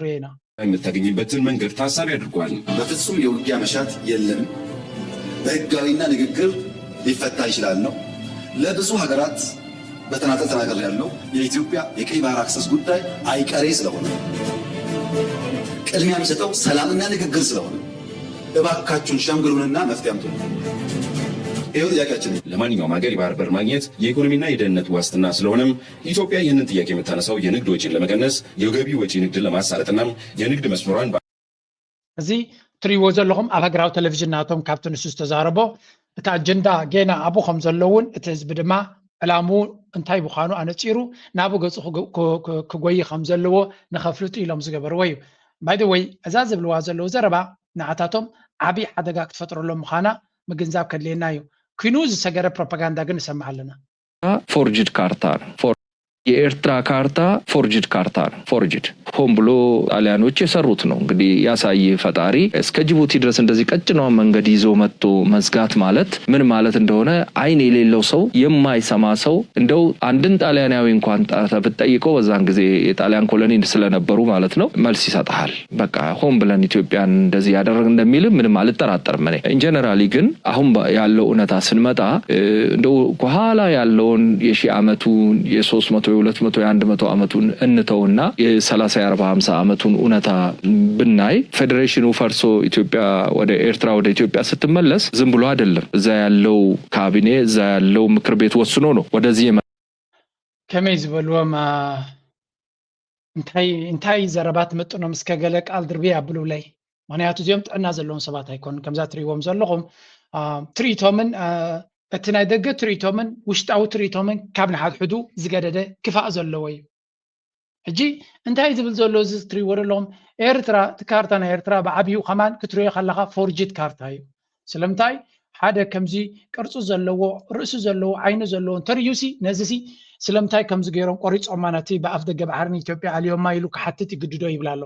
ሬና የምታገኝበትን መንገድ ታሳቢ አድርጓል። በፍጹም የውጊያ መሻት የለም፣ በህጋዊና ንግግር ሊፈታ ይችላል ነው። ለብዙ ሀገራት በተናጠል ተናገር ያለው የኢትዮጵያ የቀይ ባህር አክሰስ ጉዳይ አይቀሬ ስለሆነ ቅድሚያ የሚሰጠው ሰላምና ንግግር ስለሆነ እባካችሁን ሸምግሉንና መፍትሄ አምጡ። ይሄው ጥያቄያችን። ለማንኛውም ሀገር የባህር በር ማግኘት የኢኮኖሚና የደህንነት ዋስትና ስለሆነም ኢትዮጵያ ይህንን ጥያቄ የምታነሳው የንግድ ወጪን ለመቀነስ የገቢ ወጪ ንግድን ለማሳለጥና የንግድ መስመሯን እዚ ትሪዎ ዘለኹም ኣብ ሃገራዊ ቴሌቪዥን ናቶም ካብቲ ንሱ ዝተዛረቦ እቲ ኣጀንዳ ጌና ኣብኡ ከም ዘለውን እቲ ህዝቢ ድማ ዕላሙ እንታይ ምዃኑ ኣነፂሩ ናብኡ ገፁ ክጎይ ከም ዘለዎ ንኸፍልጡ ኢሎም ዝገበርዎ እዩ። ባይ ዘ ወይ እዛ ዝብልዋ ዘለዉ ዘረባ ንዓታቶም ዓብዪ ሓደጋ ክትፈጥረሎም ምዃና ምግንዛብ ከድልየና እዩ። ኩኑ ዝሰገረ ፕሮፓጋንዳ ግን ንሰምዕ ኣለና። ፎርጅድ ካርታ የኤርትራ ካርታ ፎርጅድ ካርታ ነው። ፎርጅድ ሆን ብሎ ጣሊያኖች የሰሩት ነው። እንግዲህ ያሳይ ፈጣሪ እስከ ጅቡቲ ድረስ እንደዚህ ቀጭኗን መንገድ ይዞ መጥቶ መዝጋት ማለት ምን ማለት እንደሆነ አይን የሌለው ሰው የማይሰማ ሰው እንደው አንድን ጣሊያናዊ እንኳን ብትጠይቀው በዛን ጊዜ የጣሊያን ኮሎኒ ስለነበሩ ማለት ነው መልስ ይሰጣል። በቃ ሆን ብለን ኢትዮጵያን እንደዚህ ያደረግ እንደሚል ምንም አልጠራጠርም እኔ። ኢንጀነራሊ ግን አሁን ያለው እውነታ ስንመጣ እንደው ከኋላ ያለውን የሺህ ዓመቱ የ300 የ200 የ100 ዓመቱን እንተውና የ30 የ40 50 ዓመቱን እውነታ ብናይ ፌዴሬሽኑ ፈርሶ ኢትዮጵያ ወደ ኤርትራ ወደ ኢትዮጵያ ስትመለስ ዝም ብሎ አይደለም። እዛ ያለው ካቢኔ እዛ ያለው ምክር ቤት ወስኖ ነው ወደዚህ ከመይ ዝበልዎም እንታይ ዘረባት መጥኖም እስከ ገለ ቃል ድርቤ ያብሉ ላይ ምክንያቱ እዚኦም ጥዕና ዘለዎም ሰባት ኣይኮኑን። ከምዛ ትሪዎም ዘለኹም ትርኢቶምን እቲ ናይ ደገ ትርኢቶምን ውሽጣዊ ትርኢቶምን ካብ ንሓድሕዱ ዝገደደ ክፋእ ዘለዎ እዩ። ሕጂ እንታይ ዝብል ዘሎ እዚ ትሪእዎ ዘለኹም ኤርትራ እቲ ካርታ ናይ ኤርትራ ብዓብዩ ከማን ክትሪኦ ከለካ ፎርጅድ ካርታ እዩ። ስለምንታይ ሓደ ከምዚ ቅርፁ ዘለዎ ርእሱ ዘለዎ ዓይኑ ዘለዎ እንተርዩሲ ነዚሲ ስለምንታይ ከምዚ ገይሮም ቆሪፆማ ነቲ ብኣፍ ደገ ባሕሪ ኢትዮጵያ ኣልዮማ ኢሉ ክሓትት ይግድዶ ይብላ ኣሎ።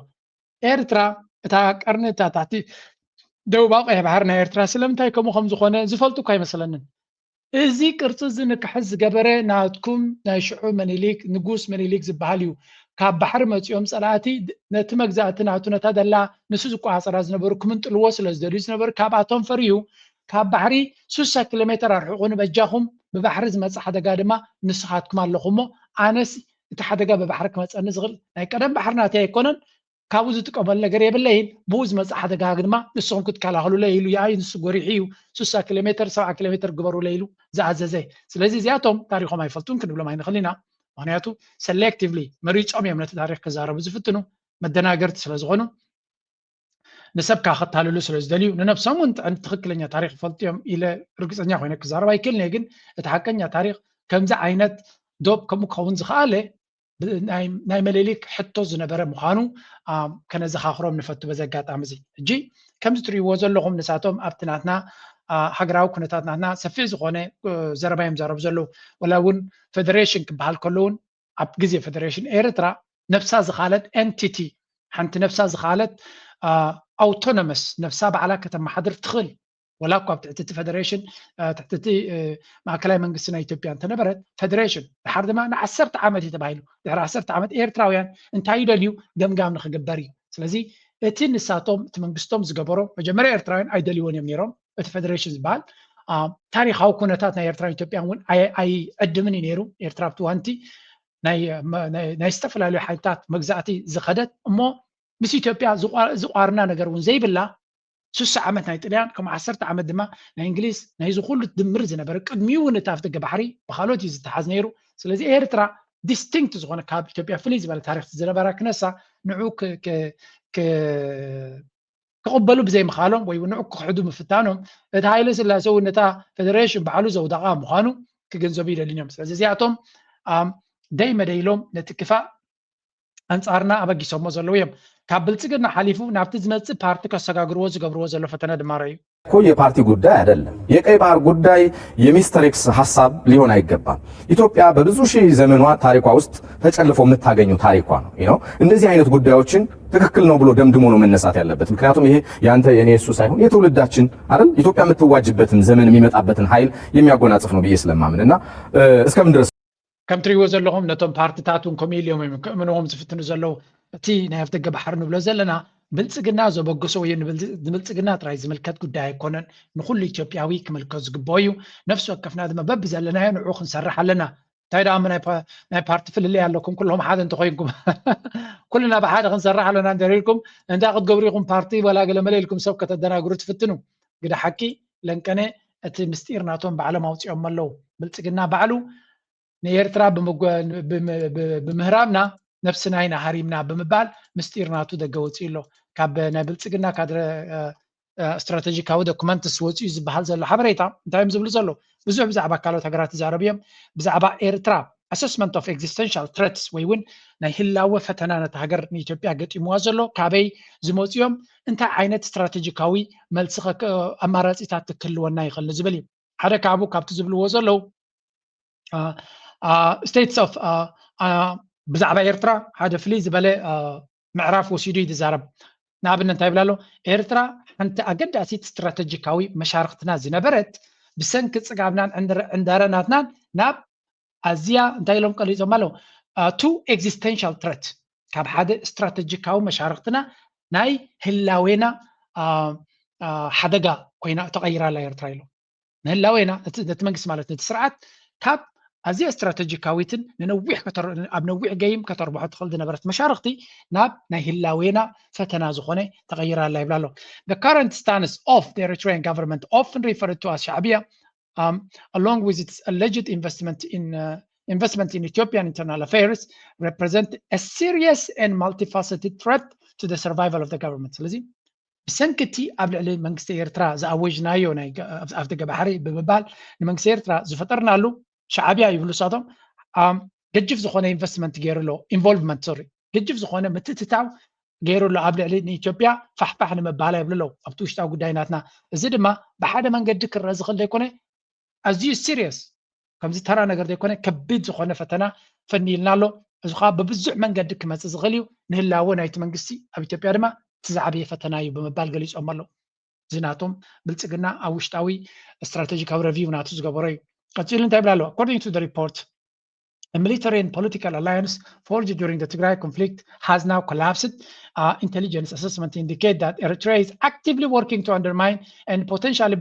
ኤርትራ እታ ቀርኒ እታ ታሕቲ ደቡባዊ ቀይሕ ባሕሪ ናይ ኤርትራ ስለምንታይ ከምኡ ከም ዝኾነ ዝፈልጡ እኳ ኣይመስለንን። እዚ ቅርፂ እዚ ንክሕዝ ዝገበረ ናትኩም ናይ ሽዑ መኒሊክ ንጉስ መኒሊክ ዝበሃል እዩ። ካብ ባሕሪ መፂኦም ፀላእቲ ነቲ መግዛእቲ ናቱ ነታ ደላ ንሱ ዝቆፃፀራ ዝነበሩ ክምንጥልዎ ስለ ዝደልዩ ዝነበሩ ካብኣቶም ፈርዩ ካብ ባሕሪ 60 ኪሎ ሜትር ኣርሒቑ ንበጃኹም ብባሕሪ ዝመፅእ ሓደጋ ድማ ንስኻትኩም ኣለኹም ሞ ኣነስ እቲ ሓደጋ ብባሕሪ ክመፀኒ ዝኽእል ናይ ቀደም ባሕሪ ናተይ ኣይኮነን ካብኡ ዝጥቀመሉ ነገር የብለይን ብኡ ዝመፅእ ሓደጋ ድማ ንስኹም ክትከላኸሉለ ኢሉ ኣይ ንሱ ጎሪሑ እዩ 60 ኪሎ ሜትር 70 ኪሎ ሜትር ግበሩለ ኢሉ ዝኣዘዘ። ስለዚ እዚኣቶም ታሪኮም ኣይፈልጡን ክንብሎም ኣይንኽእል ኢና። ምክንያቱ ሰሌክቲቭሊ መሪፆም እዮም ነቲ ታሪክ ክዛረቡ ዝፍትኑ መደናገርቲ ስለዝኾኑ ንሰብካ ክታልሉ ስለዝደልዩ ንነብሶም እውን ትክክለኛ ታሪክ ይፈልጡ እዮም ኢለ ርግፀኛ ኮይነ ክዛረብ ኣይክእልኒ። ግን እቲ ሓቀኛ ታሪክ ከምዚ ዓይነት ዶብ ከምኡ ክኸውን ዝኽኣለ ናይ መሌሊክ ሕቶ ዝነበረ ምዃኑ ከነዘኻኽሮም ንፈቱ በዚ ኣጋጣሚ እዚ። ሕጂ ከምዚ ትሪእዎ ዘለኹም ንሳቶም ኣብቲ ናትና ሃገራዊ ኩነታት ናትና ሰፊሕ ዝኾነ ዘረባ እዮም ዘረቡ ዘለዉ። ወላ እውን ፌደሬሽን ክበሃል ከለውን ኣብ ግዜ ፌደሬሽን ኤርትራ ነፍሳ ዝኻለት ኤንቲቲ ሓንቲ ነፍሳ ዝኻለት ኣውቶኖመስ ነፍሳ ባዕላ ከተመሓድር ትኽእል ወላ እኳ ኣብ ትሕቲ እቲ ፌደሬሽን ትሕቲ እቲ ማእከላዊ መንግስቲ ናይ ኢትዮጵያ እንተነበረት ፌደሬሽን ድሓር ድማ ን10 ዓመት እዩ ተባሂሉ ድሕሪ 10 ዓመት ኤርትራውያን እንታይ ይደልዩ ገምጋም ንክግበር እዩ። ስለዚ እቲ ንሳቶም እቲ መንግስቶም ዝገበሮ መጀመርያ ኤርትራውያን ኣይደልይዎን እዮም ነይሮም። እቲ ፌደሬሽን ዝበሃል ታሪካዊ ኩነታት ናይ ኤርትራ ኢትዮጵያ እውን ኣይዕድምን እዩ ነይሩ። ኤርትራ ብትዋንቲ ናይ ዝተፈላለዩ ሓይልታት መግዛእቲ ዝኸደት እሞ ምስ ኢትዮጵያ ዝቋርና ነገር እውን ዘይብላ 60 ዓመት ናይ ጥልያን ከም 10 ዓመት ድማ ናይ እንግሊዝ ናይ ዝኩሉ ድምር ዝነበረ ቅድሚኡ እውን እቲ ኣፍ ደገ ባሕሪ ብካልኦት እዩ ዝተሓዝ ነይሩ። ስለዚ ኤርትራ ዲስቲንክት ዝኾነ ካብ ኢትዮጵያ ፍልይ ዝበለ ታሪክ ዝነበራ ክነሳ ንዑ ክቕበሉ ብዘይምኻሎም ወይ ንዑ ክሕዱ ምፍታኖም እቲ ሃይለ ስላሴ እውን ነታ ፌደሬሽን ባዕሉ ዘውዳቓ ምዃኑ ክገንዘቡ ይደልዩ እዮም። ስለዚ እዚኣቶም ደይ መደይሎም ነቲ ክፋእ ኣንጻርና ኣበጊሶሞ ዘለዉ እዮም። ካብ ብልጽግና ሓሊፉ ናብቲ ዝመጽእ ፓርቲ ከሰጋግርዎ ዝገብርዎ ዘሎ ፈተና ድማ እዩ እኮ የፓርቲ ጉዳይ አይደለም። የቀይ ባህር ጉዳይ የሚስተር ኤክስ ሐሳብ ሊሆን አይገባም። ኢትዮጵያ በብዙ ሺህ ዘመኗ ታሪኳ ውስጥ ተጨልፎ የምታገኘው ታሪኳ ነው። እንደዚህ አይነት ጉዳዮችን ትክክል ነው ብሎ ደምድሞ ነው መነሳት ያለበት። ምክንያቱም ይሄ ያንተ የኔ እሱ ሳይሆን የትውልዳችን አይደል ኢትዮጵያ የምትዋጅበትን ዘመን የሚመጣበትን ኃይል የሚያጎናጽፍ ነው ብዬ ስለማምንና እስከምን ድረስ كم تريو زلهم نتم بارتيتاتون كوميليوم منهم زفتنو زلو تي نايف دغ بحر نبلو زلنا بلصقنا زبغسو ين بلصقنا تراي زملكت ጉዳይ አይኮነን ንኩሉ ኢትዮጵያዊ ክመልከት ዝግበዩ ነፍስ ወከፍና ደማ በብ ዘለና ንዑ ክንሰርሕ ኣለና ታይዳ ናይ ፓርቲ ፍልል ያለኩም ኩሎም ሓደ እንተኮይንኩም ኩልና በሓደ ክንሰርሕ ኣለና እንደሪልኩም እንዳ ክትገብሪኩም ፓርቲ ወላ ገለ መለልኩም ሰብ ከተደናግሩ ትፍትኑ ግዳ ሓቂ ለንቀነ እቲ ምስጢር ናቶም ባዕሎም አውጽኦም ኣለው ብልጽግና ባዕሉ ንኤርትራ በምህራብና ነፍስና ኢና ሃሪምና ብምባል ምስጢር ናቱ ደገወጽ ኢሎ ካብ ናይ ብልጽግና ካድረ ስትራቴጂካዊ ዶክመንትስ ወጽኡ ዝበሃል ዘሎ ሓበሬታ እንታይም ዝብሉ ዘሎ ብዙሕ ብዛዕባ ካልኦት ሃገራት ተዛረብዮም ብዛዕባ ኤርትራ assessment of existential threats ወይ እውን ናይ ህላወ ፈተና ነታ ሃገር ንኢትዮጵያ ገጢምዋ ዘሎ ካበይ ዝመጽኦም እንታይ ዓይነት ስትራቴጂካዊ መልሲ ኣማራጺታት ትክልወና ይኽእል ዝብል እዩ ሓደ ካብኡ ካብቲ ዝብልዎ ዘለው states of ብዛዕባ ኤርትራ ሓደ ፍልይ ዝበለ ምዕራፍ ወሲዱ ይዛረብ ንኣብነት እንታይ ይብላሎ ኤርትራ ሓንቲ ኣገዳሲት ስትራቴጂካዊ መሻርክትና ዝነበረት ብሰንኪ ጽጋብናን ዕንዳረናትናን ናብ ኣዝያ እንታይ ኢሎም ቀሊጾም ኣለው two existential threat ካብ ሓደ ስትራቴጂካዊ መሻርክትና ናይ ህላዌና ሓደጋ ኮይና ተቀይራላ ኤርትራ ኢሎም ንህላዌና እቲ መንግስቲ ማለት ነቲ ስርዓት ካብ ኣዝያ ስትራቴጂካዊትን ንነዊሕ ኣብ ነዊሕ ገይም ከተርብሖ ትኽእል ዝነበረት መሻርክቲ ናብ ናይ ህላዌና ፈተና ዝኾነ ተቀይራላ ይብላሎ the current stance of the Eritrean government often referred to as Sha'biya along with its alleged investment in Ethiopian internal affairs represent a serious and multifaceted threat to the survival of the government ስለዚህ ብሰንኪቲ ኣብ ልዕሊ መንግስቲ ኤርትራ ዝኣወጅናዮ ናይ ኣብ ደገ ባሕሪ ብምባል ንመንግስቲ ኤርትራ ዝፈጠርናሉ ሻዕቢያ ይብሉ ሳቶም ገጅፍ ዝኾነ ኢንቨስትመንት ገይሩሎ ኢንቮልቭመንት ሶሪ ገጅፍ ዝኾነ ምትትታው ገይሩሎ ኣብ ልዕሊ ንኢትዮጵያ ፋሕፋሕ ንምባል ይብሉሎ ኣብቲ ውሽጣዊ ጉዳይናትና እዚ ድማ ብሓደ መንገዲ ክረአ ዝኽእል ዘይኮነ ኣዝዩ ሲሪየስ ከምዚ ተራ ነገር ዘይኮነ ከቢድ ዝኾነ ፈተና ፈኒልናሎ እዚ ኸ ብብዙሕ መንገዲ ክመጽእ ዝኽእል እዩ ንህላወ ናይቲ መንግስቲ ኣብ ኢትዮጵያ ድማ ትዛዕበየ ፈተና እዩ ብምባል ገሊጾም ኣሎ ዝናቶም ብልጽግና ኣብ ውሽጣዊ ስትራቴጂካዊ ሪቪው ናቱ ዝገበሮ እዩ ቀፂሉ እንታይ ይብላሎ according to the report a military and political alliance forged during the Tigray conflict has now collapsed intelligence assessment indicate that Eritrea is actively working to undermine and potentially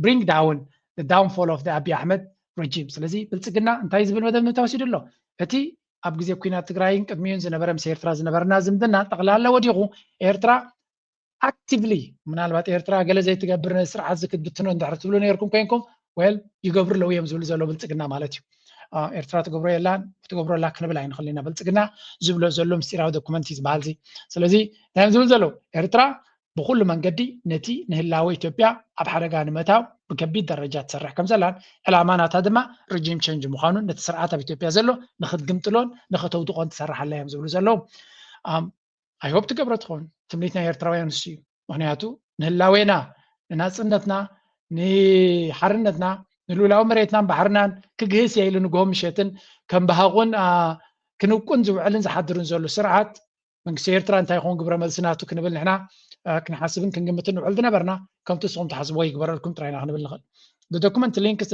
bring down the downfall of the Abiy Ahmed regime ስለዚህ ብልጽግና እንታይ ዝብል መደብ ተወሲዱ ኣሎ እቲ ኣብ ግዜ ኩናት ትግራይን ቅድሚውን ዝነበረ ምስ ኤርትራ ዝነበርና ዝምድና ጠቕላላ ወዲቑ ኤርትራ አክቲቭሊ ምናልባት ኤርትራ ገለ ዘይትገብር ስርዓት ዝክድትኖ እንድሕር ትብሉ ነርኩም ኮይንኩም well ይገብር ለው እዮም ዝብሉ ዘሎ ብልጽግና ማለት እዩ ኤርትራ ትገብሮ የላን ትገብሮላ ክንብል ኣይንኽእልና ብልጽግና ዝብሎ ዘሎ ምስጢራዊ ዶክመንት ይዝበሃል እዚ ስለዚ እንታይ ዝብል ዘሎ ኤርትራ ብኩሉ መንገዲ ነቲ ንህላወ ኢትዮጵያ ኣብ ሓደጋ ንምእታው ብከቢድ ደረጃ ትሰርሕ ከም ዘላን ዕላማ ናታ ድማ ሪጂም ቼንጅ ምዃኑን ነቲ ስርዓት ኣብ ኢትዮጵያ ዘሎ ንኽትግምጥሎን ንኽተውድቆን ትሰርሓላ እዮም ዝብሉ ዘለዉ ኣይ ሆፕ ትገብሮ ትኾን ትምኒት ናይ ኤርትራውያን ንሱ እዩ ምክንያቱ ንህላዌና ንናፅነትና ንሓርነትና ንሉላዊ መሬትናን ባሕርናን ክግህስ የኢሉ ንጎም ምሸትን ከም ባህቁን ክንውቁን ዝውዕልን ዝሓድርን ዘሎ ስርዓት መንግስቲ ኤርትራ እንታይ ይኾን ግብረ መልስናቱ ክንብል ንሕና ክንሓስብን ክንግምትን ንውዕል ዝነበርና ከምቲ ንስኹም ትሓስብዎ ይግበረልኩም ጥራይና ክንብል ንኽእል The document links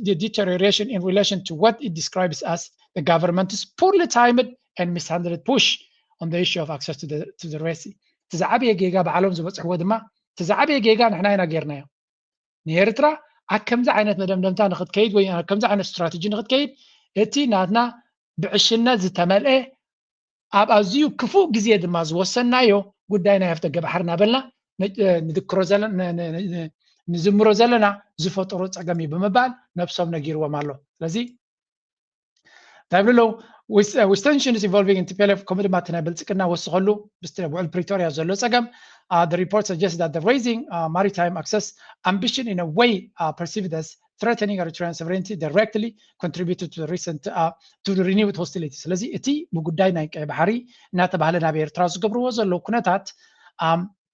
the deterioration in relation to what it describes as the government's poorly timed and mishandled push on the issue of access to the Red Sea. تزعبي جيجا بعلم زبط حود ما تزعبي جيجا نحن هنا غيرنا نيرترا كم ذا عينت مدمدمتا ناخذ كيد وين كم ذا عين استراتيجي ناخذ كيد اتي ناتنا بعشنا زتملئ اب ازيو كفو غزي دما زوسنايو ጉዳይና ያፍተገ ባሕርና በልና ንذكሮ ዘለና ንዝምሮ ዘለና ዝፈጥሮ ጸገም በመባል ነፍሶም ነጊርዎም ኣሎ ስለዚ ታብሎ with tensions involving in TPLF commitment na bilጽግና ወስኸሉ ብስተቡዕ ፕሪቶሪያ ዘሎ ጸገም the report suggests that the raising maritime access ambition in a way perceived as threatening Eritrean sovereignty directly contributed to the recent to the renewed hostilities ስለዚህ እቲ ብጉዳይ ናይ ቀይ ባሕሪ እናተባህለ ናብ ኤርትራ ዝገብርዎ ዘሎ ኩነታት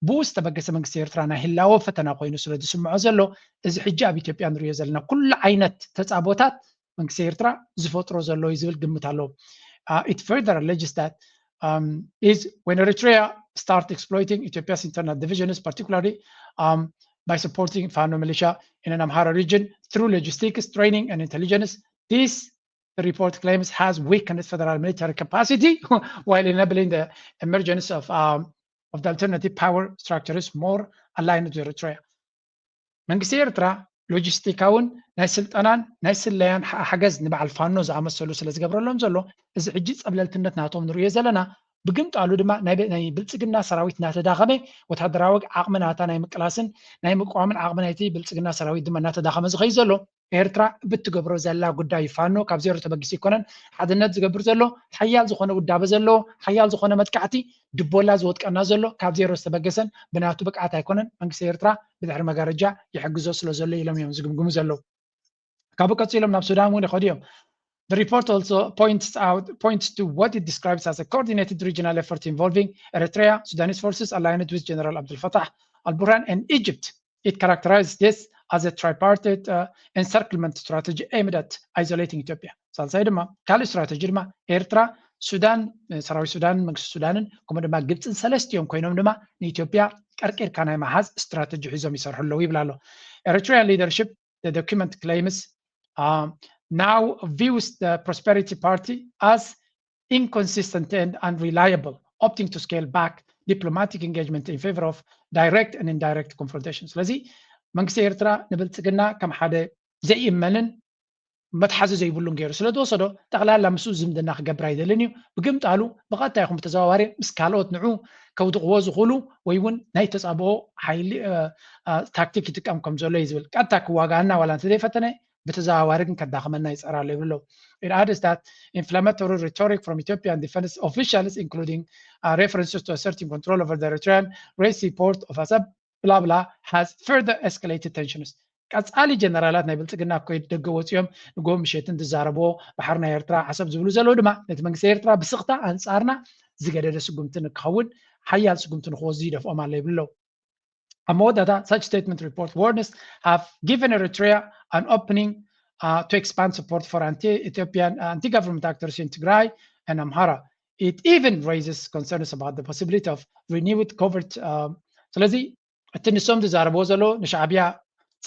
ብውስጥ ተበገሰ መንግስቲ ኤርትራ ናይ ህላወ ፈተና ኮይኑ ስለ ዝስምዖ ዘሎ እዚ ሕጂ ኣብ ኢትዮጵያ ንሪኦ ዘለና ኩሉ ዓይነት ተጻቦታት መንግስቲ ኤርትራ ዝፈጥሮ ዘሎ ይዝብል ግምት ኣሎ it further alleges that is when Eritrea start exploiting Ethiopia's internal divisions particularly by supporting Fano militia in an Amhara region through logistics, training, and intelligence. This the report claims has weakened its federal military capacity while enabling the emergence of the alternative power structures more aligned to Eritrea. መንግስቲ ኤርትራ ሎጂስቲካውን ናይ ስልጠናን ናይ ስለያን ሓገዝ ንበዓል ፋኖ ዝኣመሰሉ ስለ ዝገብረሎም ዘሎ እዚ ሕጂ ፀብለልትነት ናቶም ንሪኦ ዘለና ብግምጣሉ ድማ ናይ ብልፅግና ሰራዊት እናተዳኸመ ወታደራዊ ዓቕሚ ናታ ናይ ምቅላስን ናይ ምቋምን ዓቕሚ ናይቲ ብልፅግና ሰራዊት ድማ እናተዳኸመ ዝኸይ ዘሎ ኤርትራ ብትገብሮ ዘላ ጉዳይ ፋኖ ካብ ዜሮ ተበጊስ ይኮነን ሓድነት ዝገብር ዘሎ ሓያል ዝኾነ ውዳበ ዘሎ ሓያል ዝኾነ መጥቃዕቲ ድቦላ ዝወጥቀና ዘሎ ካብ ዜሮ ዝተበገሰን ብናቱ ብቅዓት ኣይኮነን መንግስቲ ኤርትራ ብድሕሪ መጋረጃ ይሕግዞ ስለ ዘሎ ኢሎም እዮም ዝግምግሙ ዘለው ካብ ቀፂሎም ናብ ሱዳን እውን ይኸዱ እዮም. The report also points to what it describes as a coordinated regional effort involving Eritrea, Sudanese forces aligned with General Abdel Fattah al-Burhan and Egypt. It characterizes this as a tripartite encirclement strategy aimed at isolating Ethiopia. ሳልሳይ ድማ ካልእ ስትራቴጂ ድማ ኤርትራ ሱዳን ሰራዊት ሱዳን መንግስቲ ሱዳንን ከምኡ ድማ ግብፅን ሰለስቲኦም ኮይኖም ድማ ንኢትዮጵያ ቀርቂርካ ናይ መሓዝ ስትራቴጂ ሒዞም ይሰርሑ ኣለዉ ይብላ ኣሎ. Eritrean leadership, the document claims, now views the Prosperity Party as inconsistent and unreliable, opting to scale back diplomatic engagement in favor of direct and indirect confrontation. ስለዚ መንግስቲ ኤርትራ ንብልፅግና ከም ሓደ ዘይእመንን መትሓዚ ዘይብሉን ገይሩ ስለ ተወሰዶ ጠቕላላ ምስኡ ዝምድና ክገብር ኣይደልን እዩ ብግምጣሉ ብቐጥታ ይኹም ብተዘዋዋሪ ምስ ካልኦት ንዑ ከውድቕዎ ዝኽእሉ ወይ እውን ናይ ተፃብኦ ሓይሊ ታክቲክ ይጥቀም ከም ዘሎ እዩ ዝብል ቀጥታ ክዋጋአና ዋላ እንተዘይፈተነ በተዘዋዋሪ ግን ከዳኸመና ይፀራሉ ይብለው. It adds that inflammatory rhetoric from Ethiopian defense officials, including references to asserting control over the Eritrean Red Sea port of Assab, blah blah, has further escalated tensions. ቀፃሊ ጀነራላት ናይ ብልፅግና እኮ ይደገ ወፂኦም ንጎም ምሸትን ዝዛረብዎ ባሕር ናይ ኤርትራ ሓሰብ ዝብሉ ዘለዉ ድማ ነቲ መንግስቲ ኤርትራ ብስኽታ ኣንፃርና ዝገደደ ስጉምቲ ንክኸውን ሓያል ስጉምቲ ንክወዙ ይደፍኦም ኣሎ ይብለው. Among that, such statement report warners have given Eritrea an opening to expand support for anti-Ethiopian, anti-government actors in Tigray and Amhara. It even raises concerns about the possibility of renewed covert. ስለዚ እቲ ንሶም ዝዛረብዎ ዘሎ ንሻዕብያ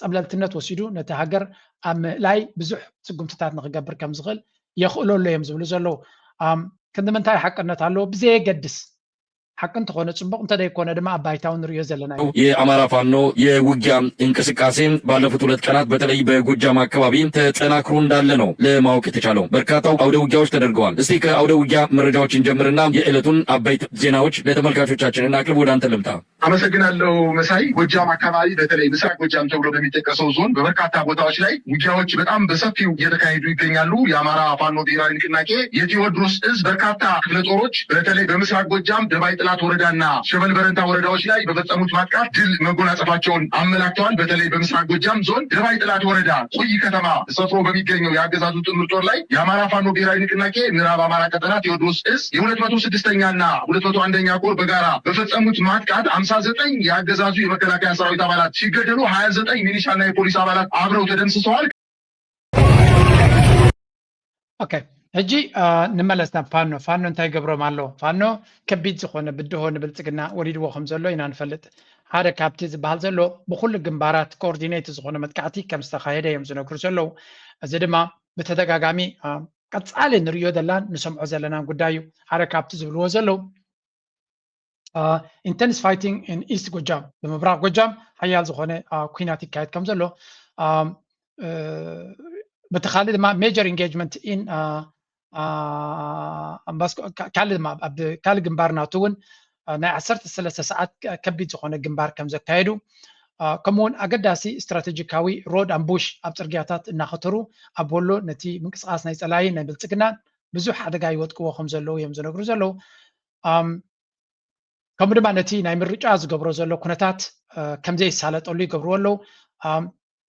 ፀብለልትነት ወሲዱ ነቲ ሃገር ኣብ ምእላይ ብዙሕ ስጉምትታት ንክገብር ከም ዝኽእል የኽእለሉ እዮም ዝብሉ ዘለዉ. ክንምንታይ ሓቅነት ኣለዎ ብዘየገድስ ሓቅ እንተኾነ ጽቡቕ እንተደይኮነ ድማ አባይታው ንሪዮ ዘለና የአማራ ፋኖ የውጊያ እንቅስቃሴ ባለፉት 2 ቀናት በተለይ በጎጃም አካባቢ ተጠናክሮ እንዳለ ነው ለማወቅ የተቻለው። በርካታው አውደ ውጊያዎች ተደርገዋል። እስቲ ከአውደ ውጊያ መረጃዎችን ጀምርና የዕለቱን አበይት ዜናዎች ለተመልካቾቻችን እናቅርብ። ወደ አንተ ልምጣ። አመሰግናለሁ መሳይ። ጎጃም አካባቢ በተለይ ምስራቅ ጎጃም ተብሎ በሚጠቀሰው ዞን በበርካታ ቦታዎች ላይ ውጊያዎች በጣም በሰፊው እየተካሄዱ ይገኛሉ። የአማራ ፋኖ ብሔራዊ ንቅናቄ የቴዎድሮስ እዝ በርካታ ክፍለ ጦሮች በተለይ በምስራቅ ጎጃም ደባይ ጥላት ወረዳና ሸበል በረንታ ወረዳዎች ላይ በፈጸሙት ማጥቃት ድል መጎናጸፋቸውን አመላክተዋል። በተለይ በምስራቅ ጎጃም ዞን ደባይ ጥላት ወረዳ ቁይ ከተማ ሰፍሮ በሚገኘው የአገዛዙ ጥምር ጦር ላይ የአማራ ፋኖ ብሔራዊ ንቅናቄ ምዕራብ አማራ ቀጠና ቴዎድሮስ እዝ የ206ኛና 201ኛ ኮር በጋራ በፈጸሙት ማጥቃት 59 የአገዛዙ የመከላከያ ሰራዊት አባላት ሲገደሉ 29 ሚሊሻና የፖሊስ አባላት አብረው ተደምስሰዋል። ኦኬ ሕጂ ንመለስ ናብ ፋኖ እንታይ ገብሮም ኣሎ ፋኖ ከቢድ ዝኾነ ብድሆ ንብልፅግና ወሪድዎ ከም ዘሎ ኢና ንፈልጥ። ሓደ ካብቲ ዝበሃል ዘሎ ብኩሉ ግንባራት ኮኦርዲኔት ዝኾነ መጥቃዕቲ ከም ዝተካየደ እዮም ዝነግሩ ዘለዉ። እዚ ድማ ብተደጋጋሚ ቀፃሊ ንሪኦ ዘላን ንሰምዖ ዘለናን ጉዳይ እዩ። ሓደ ካብቲ ዝብልዎ ዘለዉ intense fighting in East Gojam, በምብራቅ ጎጃም ሓያል ዝኾነ ኩናት ይካየድ ከም ዘሎ በተኻሊ ድማ major engagement in ካልእ ግንባር ናቱ እውን ናይ 13 ሰዓት ከቢድ ዝኾነ ግንባር ከም ዘካየዱ ከምኡውን ኣገዳሲ ስትራቴጂካዊ ሮድ ኣምቡሽ ኣብ ፅርግያታት እናኸተሩ ኣብ ወሎ ነቲ ምንቅስቃስ ናይ ፀላኢ ናይ ብልፅግና ብዙሕ ሓደጋ ይወጥቅዎ ከም ዘለዉ እዮም ዝነግሩ ዘለዉ። ከምኡ ድማ ነቲ ናይ ምርጫ ዝገብሮ ዘሎ ኩነታት ከምዘይሳለጠሉ ይገብርዎ ኣለዉ።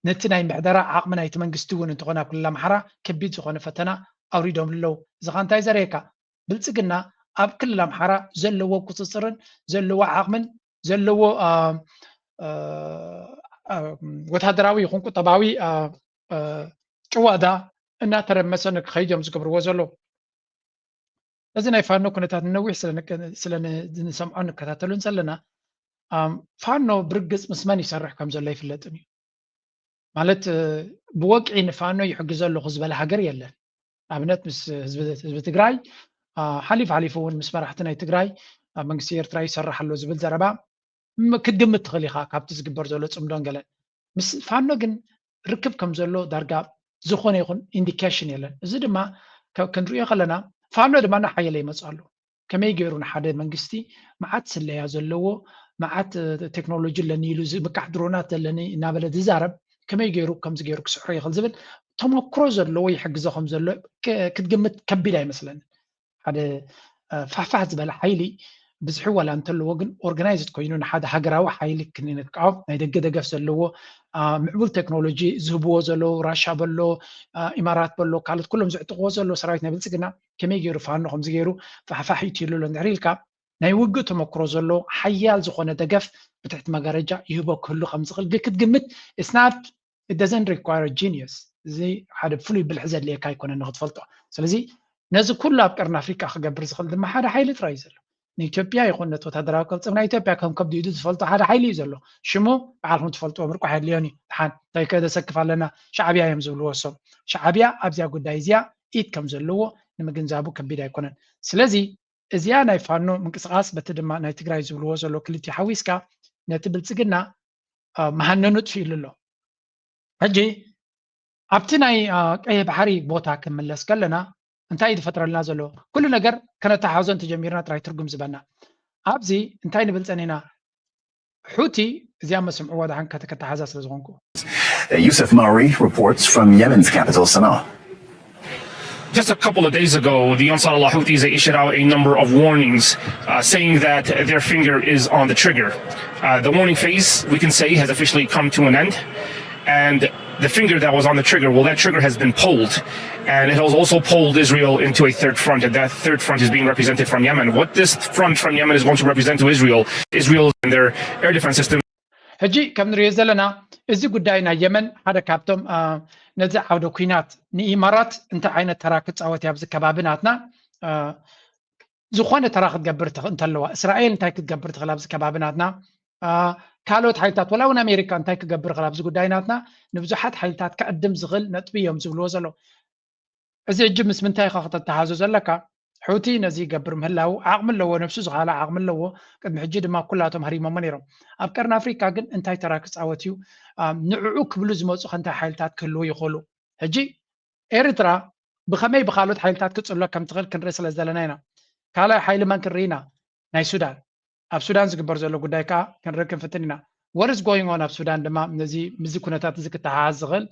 ነቲ ናይ ምሕደራ ዓቕሚ ናይቲ መንግስቲ እውን እንተኾነ ኣብ ክልል ኣምሓራ ከቢድ ዝኾነ ፈተና ኣውሪዶም ኣለዉ። እዚ ኸ እንታይ ዘርእየካ ብልፅግና ኣብ ክልል ኣምሓራ ዘለዎ ቁፅፅርን ዘለዎ ዓቕምን ዘለዎ ወታደራዊ ይኹን ቁጠባዊ ጭዋዳ እናተረመሰ ንክኸይድ እዮም ዝገብርዎ ዘለዉ። እዚ ናይ ፋኖ ኩነታት ነዊሕ ስለንሰምዖ ንከታተሉን ዘለና ፋኖ ብርግፅ ምስ መን ይሰርሕ ከም ዘሎ ይፍለጥን እዩ ማለት ብወቅዒ ንፋኖ ይሕግዘ ኣለኹ ዝበለ ሃገር የለን። ኣብነት ምስ ህዝቢ ትግራይ ሓሊፍ እውን ምስ መራሕቲ ናይ ትግራይ መንግስቲ ኤርትራ ይሰርሕ ኣሎ ዝብል ዘረባ ክትግምት ትኽእል ኢኻ ካብቲ ዝግበር ዘሎ ፅምዶን ገለን ምስ ፋኖ ግን ርክብ ከም ዘሎ ዳርጋ ዝኾነ ይኹን ኢንዲኬሽን የለን እዚ ድማ ክንሪኦ ከለና ፋኖ ድማ ናሓየለ ይመጽ ኣሎ ከመይ ገይሩ ንሓደ መንግስቲ መዓት ስለያ ዘለዎ መዓት ቴክኖሎጂ ለኒሉ ዝብቃሕ ድሮናት ዘለኒ እናበለ ዝዛረብ ከመይ ገይሩ ከምዚ ገይሩ ክስሕሮ ይኽእል ዝብል ተመክሮ ዘለዎ ይሕግዞ ከም ዘሎ ክትግምት ከቢድ ኣይመስለንን ሓደ ፋሕፋሕ ዝበለ ሓይሊ ብዙሕ ዋላ እንተለዎ ግን ኦርጋናይዝድ ኮይኑ ንሓደ ሃገራዊ ሓይሊ ክንቃወም ናይ ደገ ደገፍ ዘለዎ ምዕቡል ቴክኖሎጂ ዝህብዎ ዘለዎ ራሻ በሎ ኢማራት በሎ ካልኦት ኩሎም ዝዕጥቅዎ ዘሎ ሰራዊት ናይ ብልፅግና ከመይ ገይሩ ፋኖ ከምዚ ገይሩ ፋሕፋሕ ይትይሉሎ እንድሕር ኢልካ ናይ ውግእ ተመክሮ ዘሎ ሓያል ዝኾነ ደገፍ ብትሕቲ መጋረጃ ይህቦ ክህሉ ከም ዝኽእል ግን ክትግምት it doesn't require a genius እዚ ሓደ ፍሉይ ብልሕ ዘድልየካ ኣይኮነን ንክትፈልጦ ስለዚ ነዚ ኩሉ ኣብ ቀርኒ ኣፍሪካ ክገብር ዝኽእል ድማ ሓደ ሓይሊ ጥራይ እዩ ዘሎ ንኢትዮጵያ ይኹን ነቲ ወታደራዊ ቅልፅም ናይ ኢትዮጵያ ከም ከብዲ ኢዱ ዝፈልጦ ሓደ ሓይሊ እዩ ዘሎ ሽሙ በዓልኩም ትፈልጥዎ ምርቋሕ የድልዮን እዩ ድሓን እንታይ ከደሰክፍ ኣለና ሻዕብያ እዮም ዝብልዎ እሶም ሻዕብያ ኣብዚያ ጉዳይ እዚያ ኢድ ከም ዘለዎ ንምግንዛቡ ከቢድ ኣይኮነን ስለዚ እዚያ ናይ ፋኖ ምንቅስቃስ በቲ ድማ ናይ ትግራይ ዝብልዎ ዘሎ ክልቲኡ ሓዊስካ ነቲ ብልፅግና መሃነኑ ጥፊኢሉ ኣሎ ሕጂ ኣብቲ ናይ ቀይሕ ባሕሪ ቦታ ክምለስ ከለና እንታይ ይፈጥረልና ዘሎ ኩሉ ነገር ከነተሓውዘን ተጀሚርና ጥራይ ትርጉም ዝበና ኣብዚ እንታይ ንብል ፀኒና ሑቲ እዚያ መስምዑ ወድሓን ከተሓዛ ስለ ዝኾንኩ Yusuf Mauri reports from Yemen's capital Sana'a. Just a couple of days ago, the Ansar Allah Houthis issued out a number of warnings saying that their finger is on the trigger. The warning phase, we can say, has officially come to an end. And the finger that was on the trigger, well, that trigger has been pulled. And it has also pulled Israel into a third front. And that third front is being represented from Yemen. What this front from Yemen is going to represent to Israel and their air defense system. ሕጂ ከም ንሪኦ ዘለና እዚ ጉዳይ ናይ የመን ሓደ ካብቶም ነዚ ዓውደ ኩናት ንኢማራት እንታይ ዓይነት ተራ ክፃወት ኣብዚ ከባቢ ናትና ዝኾነ ተራ ክትገብር እንተለዋ እስራኤል እንታይ ክትገብር ትኽእል ኣብዚ ከባቢ ናትና ካልኦት ሓይልታት ወላ እውን ኣሜሪካ እንታይ ክገብር ክእል ኣብዚ ጉዳይ ናትና ንብዙሓት ሓይልታት ከዕድም ዝኽእል ነጥቢ እዮም ዝብልዎ ዘሎ እዚ ሕጂ ምስ ምንታይ ኢኻ ክትተሓዞ ዘለካ ሑቲ ነዚ ይገብር ምህላው ዓቕሚ ኣለዎ ነብሱ ዝኻላ ዓቕሚ ኣለዎ ቅድሚ ሕጂ ድማ ኩላቶም ሃሪሞሞ ነይሮም ኣብ ቀርኒ ኣፍሪካ ግን እንታይ ተራ ክፃወት እዩ ንዕዑ ክብሉ ዝመፁ ከንታይ ሓይልታት ክህልው ይኽእሉ ሕጂ ኤርትራ ብኸመይ ብካልኦት ሓይልታት ክፅሎ ከም ትኽእል ክንርኢ ስለ ዘለና ኢና ካልኣይ ሓይሊ መን ክንርኢ ኢና ናይ ሱዳን ኣብ ሱዳን ዝግበር ዘሎ ጉዳይ ከዓ ክንርኢ ክንፍትን ኢና ወርስ ጎይንግ ኦን ኣብ ሱዳን ድማ ነዚ ምዚ ኩነታት እዚ ክትሓዝ ዝኽእል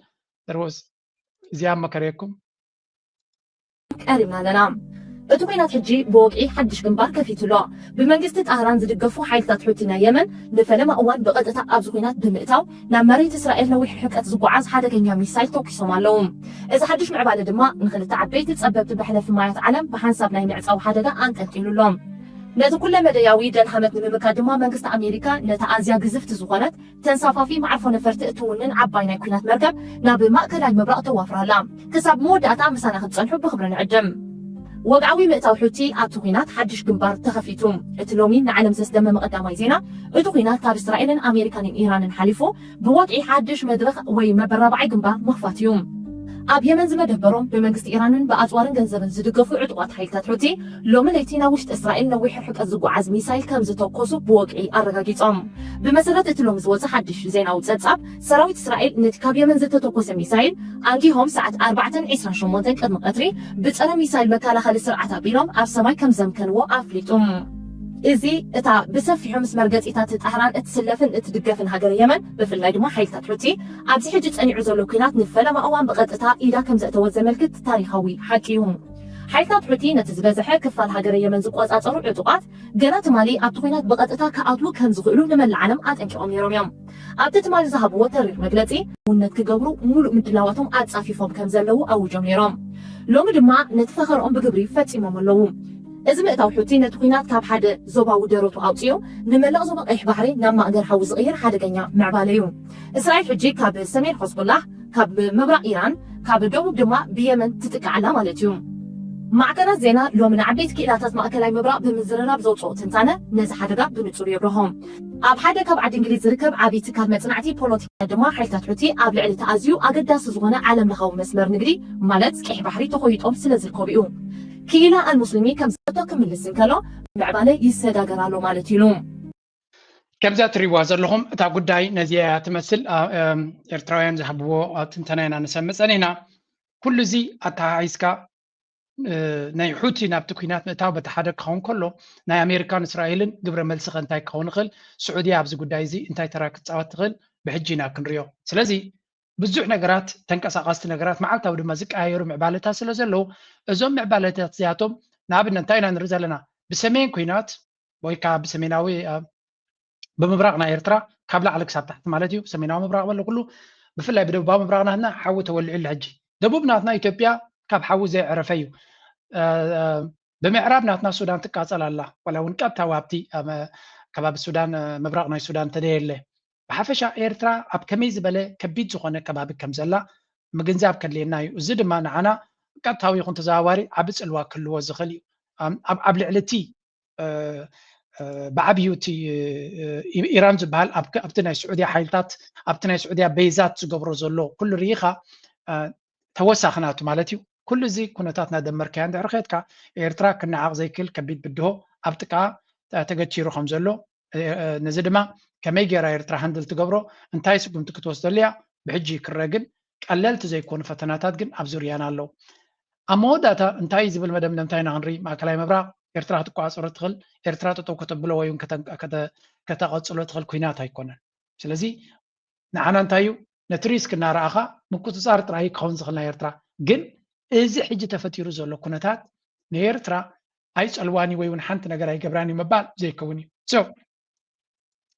ደርወስ እዚኣ መከረየኩም ቀሪብና ኣለና እቲ ኩናት ሕጂ ብወቅዒ ሓድሽ ግንባር ከፊትሎ ብመንግስቲ ጣህራን ዝድገፉ ሓይልታት ሑቲ ናይ የመን ንፈለማ እዋን ብቐጥታ ኣብዚ ኩናት ብምእታው ናብ መሬት እስራኤል ነዊሕ ርሕቀት ዝጓዓዝ ሓደገኛ ሚሳይል ተኪሶም ኣለዉ እዚ ሓድሽ ምዕባለ ድማ ንክልተ ዓበይቲ ፀበብቲ መሕለፊ ማያት ዓለም ብሓንሳብ ናይ ምዕፃው ሓደጋ አንጠልጢሉሎም ነቲ ኩለ መደያዊ ደልሃመት ንምምካድ ድማ መንግስቲ ኣሜሪካ ነታ ኣዝያ ግዝፍቲ ዝኾነት ተንሳፋፊ ማዕርፎ ነፈርቲ እትውንን ዓባይ ናይ ኩናት መርከብ ናብ ማእከላይ ምብራቕ ተዋፍራላ ክሳብ መወዳእታ ምሳና ክትፀንሑ ብክብሪ ንዕድም ወግዓዊ ምእታው ሑቲ ኣብቲ ኩናት ሓድሽ ግንባር ተኸፊቱ እቲ ሎሚ ንዓለም ዘስደመመ ቀዳማይ ዜና እቲ ኩናት ካብ እስራኤልን ኣሜሪካንን ኢራንን ሓሊፉ ብወግዒ ሓድሽ መድረኽ ወይ መበራብዓይ ግንባር ምኽፋት እዩ ኣብ የመን ዝመደበሮም ብመንግስቲ ኢራንን ብኣፅዋርን ገንዘብን ዝድገፉ ዕጡቋት ሓይልታት ሑቲ ሎሚ ለይቲ ናብ ውሽጢ እስራኤል ነዊሕ ርሕቀት ዝጓዓዝ ሚሳይል ከም ዝተኮሱ ብወግዒ ኣረጋጊፆም ብመሰረት እቲ ሎሚ ዝወፅእ ሓድሽ ዜናዊ ፀብጻብ ሰራዊት እስራኤል ነቲ ካብ የመን ዝተተኮሰ ሚሳይል ኣንጊሆም ሰዓት 4:28 ቅድሚ ቀትሪ ብፀረ ሚሳይል መከላኸሊ ስርዓት ኣቢሎም ኣብ ሰማይ ከም ዘምከንዎ ኣፍሊጡ እዚ እታ ብሰፊሑ ምስ መርገፂታት ጣህራን እትስለፍን እትድገፍን ሃገር የመን ብፍላይ ድማ ሓይልታት ሑቲ ኣብዚ ሕጂ ፀኒዑ ዘሎ ኩናት ንፈለማ እዋን ብቐጥታ ኢዳ ከም ዘእተወ ዘመልክት ታሪኻዊ ሓቂ እዩ ሓይልታት ሑቲ ነቲ ዝበዝሐ ክፋል ሃገር የመን ዝቆፃፀሩ ዕጡቃት ገና ትማሊ ኣብቲ ኩናት ብቐጥታ ከኣትዉ ከም ዝኽእሉ ንመላእ ዓለም ኣጠንቂቖም ነይሮም እዮም ኣብቲ ትማሊ ዝሃብዎ ተሪር መግለፂ ውነት ክገብሩ ሙሉእ ምድላዋቶም ኣፃፊፎም ከም ዘለዉ ኣውጆም ነይሮም ሎሚ ድማ ነቲ ፈኸርኦም ብግብሪ ፈፂሞም ኣለዉ እዚ ምእታው ሑቲ ነቲ ኩናት ካብ ሓደ ዞባዊ ደረቱ ኣውፅዮ ንመላእ ዞባ ቀይሕ ባሕሪ ናብ ማእገር ሓዊ ዝቕይር ሓደገኛ ምዕባለ እዩ እስራኤል ሕጂ ካብ ሰሜን ሒዝቡላህ ካብ ምብራቕ ኢራን ካብ ደቡብ ድማ ብየመን ትጥቃዓላ ማለት እዩ ማዕከናት ዜና ሎሚ ንዓበይቲ ክኢላታት ማእከላይ ምብራቕ ብምዝርራብ ዘውፅኦ ትንታነ ነዚ ሓደጋ ብንጹር የብርሆም ኣብ ሓደ ካብ ዓዲ እንግሊዝ ዝርከብ ዓብይ ትካል መጽናዕቲ ፖለቲካ ድማ ሓይልታት ሕቲ ኣብ ልዕሊ ተኣዝዩ ኣገዳሲ ዝኾነ ዓለም ለኻዊ መስመር ንግዲ ማለት ቀይሕ ባሕሪ ተኾይጦም ስለ ዝርከቡ እዩ ክኢላ አልሙስሊሚ ከም ዘቶ ክምልስ እንከሎ ምዕባለ ይሰዳገራሉ ማለት ኢሉ ከምዛ ትሪዋ ዘለኹም እታ ጉዳይ ነዚያ ትመስል ኤርትራውያን ዝሃብዎ ትንተናይና ንሰምዕ ፀኒና ኩሉ እዚ ኣተሓሒዝካ ናይ ሑቲ ናብቲ ኩናት ምእታው በቲ ሓደ ክኸውን ከሎ ናይ ኣሜሪካን እስራኤልን ግብረ መልሲ ኸ እንታይ ክኸውን ይኽእል ስዑድያ ኣብዚ ጉዳይ እዚ እንታይ ተራ ክትፃወት ትኽእል ብሕጂ ኢና ክንሪኦ ስለዚ ብዙሕ ነገራት ተንቀሳቐስቲ ነገራት መዓልታዊ ድማ ዝቀያየሩ ምዕባለታት ስለ ዘለዉ እዞም ምዕባለታት እዚኣቶም ንኣብነት እንታይ ኢና ንርኢ ዘለና ብሰሜን ኩናት ወይ ከዓ ብሰሜናዊ ብምብራቕ ናይ ኤርትራ ካብ ላዕሊ ክሳብ ታሕቲ ማለት እዩ ሰሜናዊ ምብራቕ በሎ ኩሉ ብፍላይ ብደቡባዊ ምብራቕ ናትና ሓዊ ተወልዑ ሕጂ ደቡብ ናትና ኢትዮጵያ ካብ ሓዊ ዘይዕረፈ እዩ ብምዕራብ ናትና ሱዳን ትቃፀል ኣላ ዋላ እውን ቀጥታዊ ኣብቲ ከባቢ ሱዳን ምብራቕ ናይ ሱዳን ተደየለ ብሓፈሻ ኤርትራ ኣብ ከመይ ዝበለ ከቢድ ዝኾነ ከባቢ ከም ዘላ ምግንዛብ ከድልየና እዩ እዚ ድማ ንዓና ቀጥታዊ ይኹን ተዘዋዋሪ ዓብ ፅልዋ ክህልዎ ዝኽእል እዩ ኣብ ልዕሊ እቲ بعبيو تي إيران زبال أبتنا السعودية حيلتات أبتنا السعودية بيزات زجبرو زلو كل ريخة توسخناتو مالتيو كل زي كنتاتنا دمر كان ده رخيتك إيرترا كنا عاق زي كل كبيد بده أبتكا تجتشيرو خمزلو نزدما كما يجرى إيرترا هندل تجبرو انتاي سكم تكتوصل ليا بحجي كرجل قللت زي كون فتناتات جن أبزوريانا لو أمو داتا انتاي زبل مدام نمتاينا هنري مع كلام مبرق ኤርትራ ትቋፅሮ ትኽእል ኤርትራ ተጠው ከተብሎ ወይ ከተቐፅሎ ትኽእል ኩናት ኣይኮነን ስለዚ ንዓና እንታይ እዩ ነቲ ሪስክ እናረኣኻ ምቁፅፃር ጥራይ ክኸውን ዝኽእል ናይ ኤርትራ ግን እዚ ሕጂ ተፈጢሩ ዘሎ ኩነታት ንኤርትራ ኣይፀልዋኒ ወይ እውን ሓንቲ ነገር ኣይገብራኒ ምባል ዘይከውን እዩ ሶ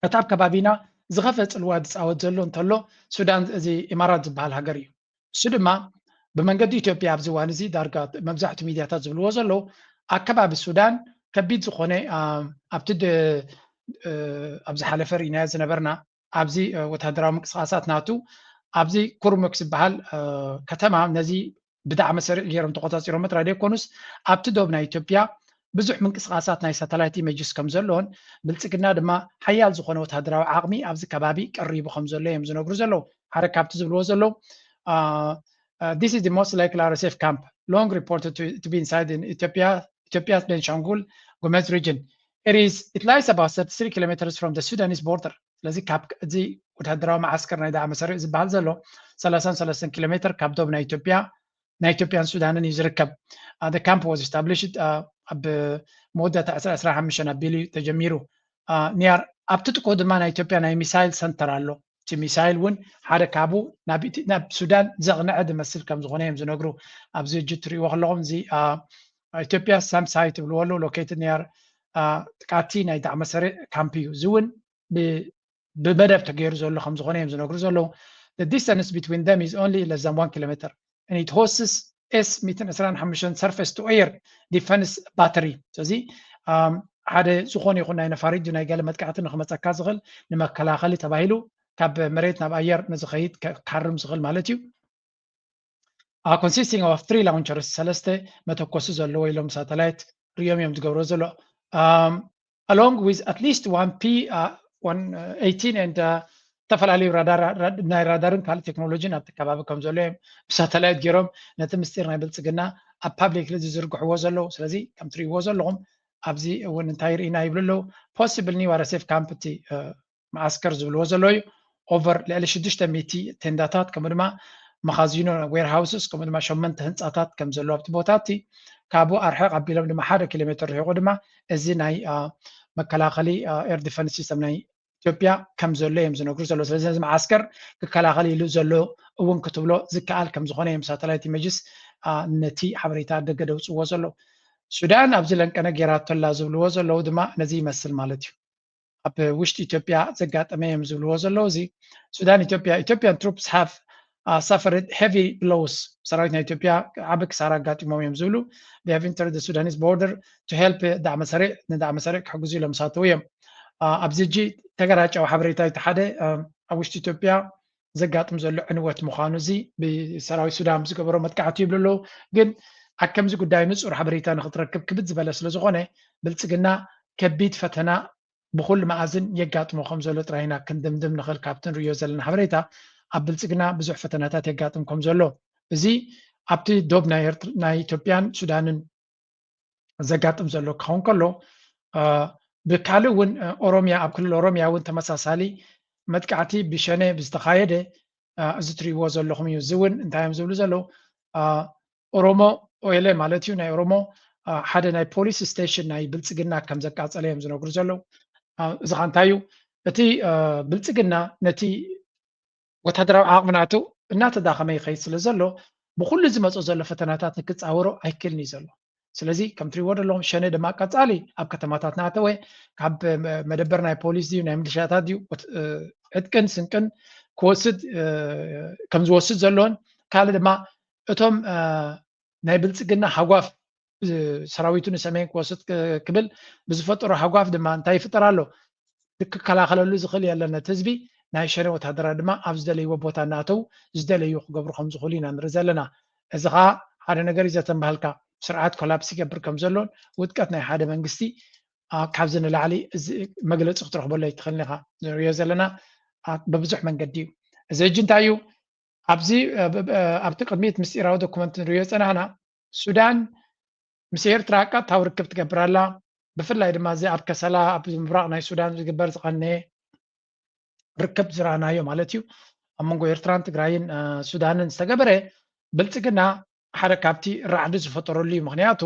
እታ ኣብ ከባቢና ዝኸፈ ፅልዋ ዝፃወት ዘሎ እንተሎ ሱዳን እዚ ኢማራት ዝበሃል ሃገር እዩ እሱ ድማ ብመንገዲ ኢትዮጵያ ኣብዚ እዋን እዚ ዳርጋ መብዛሕትኡ ሚድያታት ዝብልዎ ዘለዉ ኣከባቢ ሱዳን ከቢድ ዝኾነ ኣብቲ ኣብዚ ሓለፈ ርኢና ዝነበርና ኣብዚ ወታደራዊ ምንቅስቃሳት ናቱ ኣብዚ ኩርሙክ ዝበሃል ከተማ ነዚ ብጣዕሚ መሰሪ ገይሮም ተቆፃፂሮም ጥራይ ደይኮኑስ ኣብቲ ዶብ ናይ ኢትዮጵያ ብዙሕ ምንቅስቃሳት ናይ ሳተላይት ኢሜጅስ ከም ዘለዎን ብልፅግና ድማ ሓያል ዝኾነ ወታደራዊ ዓቕሚ ኣብዚ ከባቢ ቀሪቡ ከም ዘሎ እዮም ዝነግሩ ዘለዉ ሓደ ካብቲ ዝብልዎ ዘለዉ this is the most likely RSF camp long reported to be inside in Ethiopia's Benshangul Gumuz region. It lies about 33 kilometers from the Sudanese border. لذي كاب زي وتهدروا مع عسكر نايدا مسار زبال زلو 33 كيلومتر كاب دوب نا إثيوبيا السودان يزركب. The camp was established بمدة 15 بيلي تجميرو نيار أبتدكو دمان إثيوبيا ناي ميسايل سنترالو تي ميسايل ون حدا كابو ناب السودان زغنا عد مسير كم زغنيهم زنقرو أبزي جتري وغلهم زي Ethiopia some site بلولو located near تقاتي نايدا مسار كامبيو زون ببدأ تغيير زولو خمس غنيم زنقرو زولو the distance between them is only less than 1 kilometer and it hosts S-225 surface to air defense battery زي هذا زخون يكون ناي نفاريد دون قال متقعت نخمس كازغل لما كلاخلي تباهلو كاب مريتنا باير نزخيت كحرم زغل مالتيو consisting of 3 launchers سلسته متوكس زلو يلوم ساتلايت ريوميوم تقبرو زلو along with at least 1P118 and تفعلي رادارن كال تكنولوجي نبت كباب كم زلو بساتلايت جيروم نتمستير ناي بلصقنا public لذي زرقحو زلو سلازي كم تري وزلهم أبزي وننتاير إنا يبلو possible ني ورسيف كامبتي معسكر زبلو زلوي over لألي شدشت ميتي تنداتات كمدما مخازينو وير هاوسز كمدما شمنت هنساتات كم زلو ابتبوتاتي كابو أرحق عبيلم دما حدا كيلومتر هيقو دما ازي ناي مكلاخلي اير ديفنس سيستم ناي إثيوبيا كم زلو يمزنو كرزلو سلازي معسكر ككلاخلي لو زلو اون كتبلو زكال كم زخونه يم ساتلايت مجلس نتي حبريتا دغدو صو زلو ሱዳን ኣብዚ ለንቀነ ጌራቶላ ዝብልዎ ዘለዉ ድማ ነዚ ይመስል ማለት እዩ ኣብ ውሽጢ ኢትዮጵያ ዘጋጠመ እዮም ዝብልዎ ዘለዉ እዚ ሱዳን ኢትዮጵያን ትሩፕስ ሃቭ suffered heavy blows ሰራዊት ናይ ኢትዮጵያ ዓብ ክሳራ ኣጋጢሞም እዮም ዝብሉ they have entered the Sudanese border to help ዳዕመ ሰሪዕ ክሕግዙ ኢሎም ሳተው እዮም ኣብዚ እጂ ተገራጫዊ ሓበሬታ እቲ ሓደ ኣብ ውሽጢ ኢትዮጵያ ዘጋጥም ዘሎ ዕንወት ምዃኑ እዚ ብሰራዊት ሱዳን ዝገበሮ መጥቃዕቲ ይብሉ ኣለዉ ግን أكمل زي قداي نصور حبريتان خطرك كبد زبالة سلزغونة بلتقنا كبيد فتنا بكل مأذن يقاطمو خمزولو تراينا كندمدم نخل كابتن ريو زلنا حبريتا أبلتقنا بزح فتناتات يقاطم خمزولو زي أبتي دوب ناي إثيوبيان سودانن زقاطم زلو كون كلو بكالو ون أوروميا أبكل أوروميا ون تمساسالي متكعتي بشانه بزتخايده أزتري وزلو خميو زون انتايم زولو زلو أورومو ويلي مالتيو ناي أورومو حدا ناي بوليس ستيشن ناي بلتقنا كم زقاط عليهم زنوغر زلو زغانتايو اتي بلتقنا نتي وتدرو عقمناتو እናተ ዳኸመ ይኸይድ ስለ ዘሎ ብኩሉ ዝመፁ ዘሎ ፈተናታት ንክፃወሮ ኣይክልኒ ዘሎ ስለዚ ከም ትሪእዎ ዘለኹም ሸነ ድማ ቀፃሊ ኣብ ከተማታት ናተወ ካብ መደበር ናይ ፖሊስ ድዩ ናይ ምልሻታት ድዩ ዕጥቅን ስንቅን ክወስድ ከም ዝወስድ ዘለዎን ካልእ ድማ እቶም ናይ ብልፅግና ሃጓፍ ሰራዊቱ ንሰሜን ክወስድ ክብል ብዝፈጠሮ ሃጓፍ ድማ እንታይ ይፍጠር ኣሎ ክከላኸለሉ ዝኽእል የለን ነቲ ህዝቢ ናይ ሸነ ወታደራት ድማ ኣብ ዝደለይዎ ቦታ እናተው ዝደለዩ ክገብሩ ከም ዝኽእሉ ኢና ንርኢ ዘለና እዚ ከዓ ሓደ ነገር እዩ ዘተንባሃልካ ስርዓት ኮላፕስ ይገብር ከም ዘሎን ውድቀት ናይ ሓደ መንግስቲ ካብዚ ንላዕሊ መግለፂ ክትረክበሉ ኣይትኽእልን ኢኻ ንሪኦ ዘለና ብብዙሕ መንገዲ እዩ እዚ ሕጂ እንታይ እዩ ኣብዚ ኣብቲ ቅድሚት ምስጢራዊ ዶኩመንት ንሪኦ ፀናሕና ሱዳን ምስ ኤርትራ ቀጥታዊ ርክብ ትገብር ኣላ ብፍላይ ድማ እዚ ኣብ ከሰላ ኣብ ምብራቅ ናይ ሱዳን ዝግበር ዝቐነየ ርክብ ዝረኣናዮ ማለት እዩ ኣብ መንጎ ኤርትራን ትግራይን ሱዳንን ዝተገበረ ብልፅግና ሓደ ካብቲ ራዕዲ ዝፈጠረሉ እዩ ምክንያቱ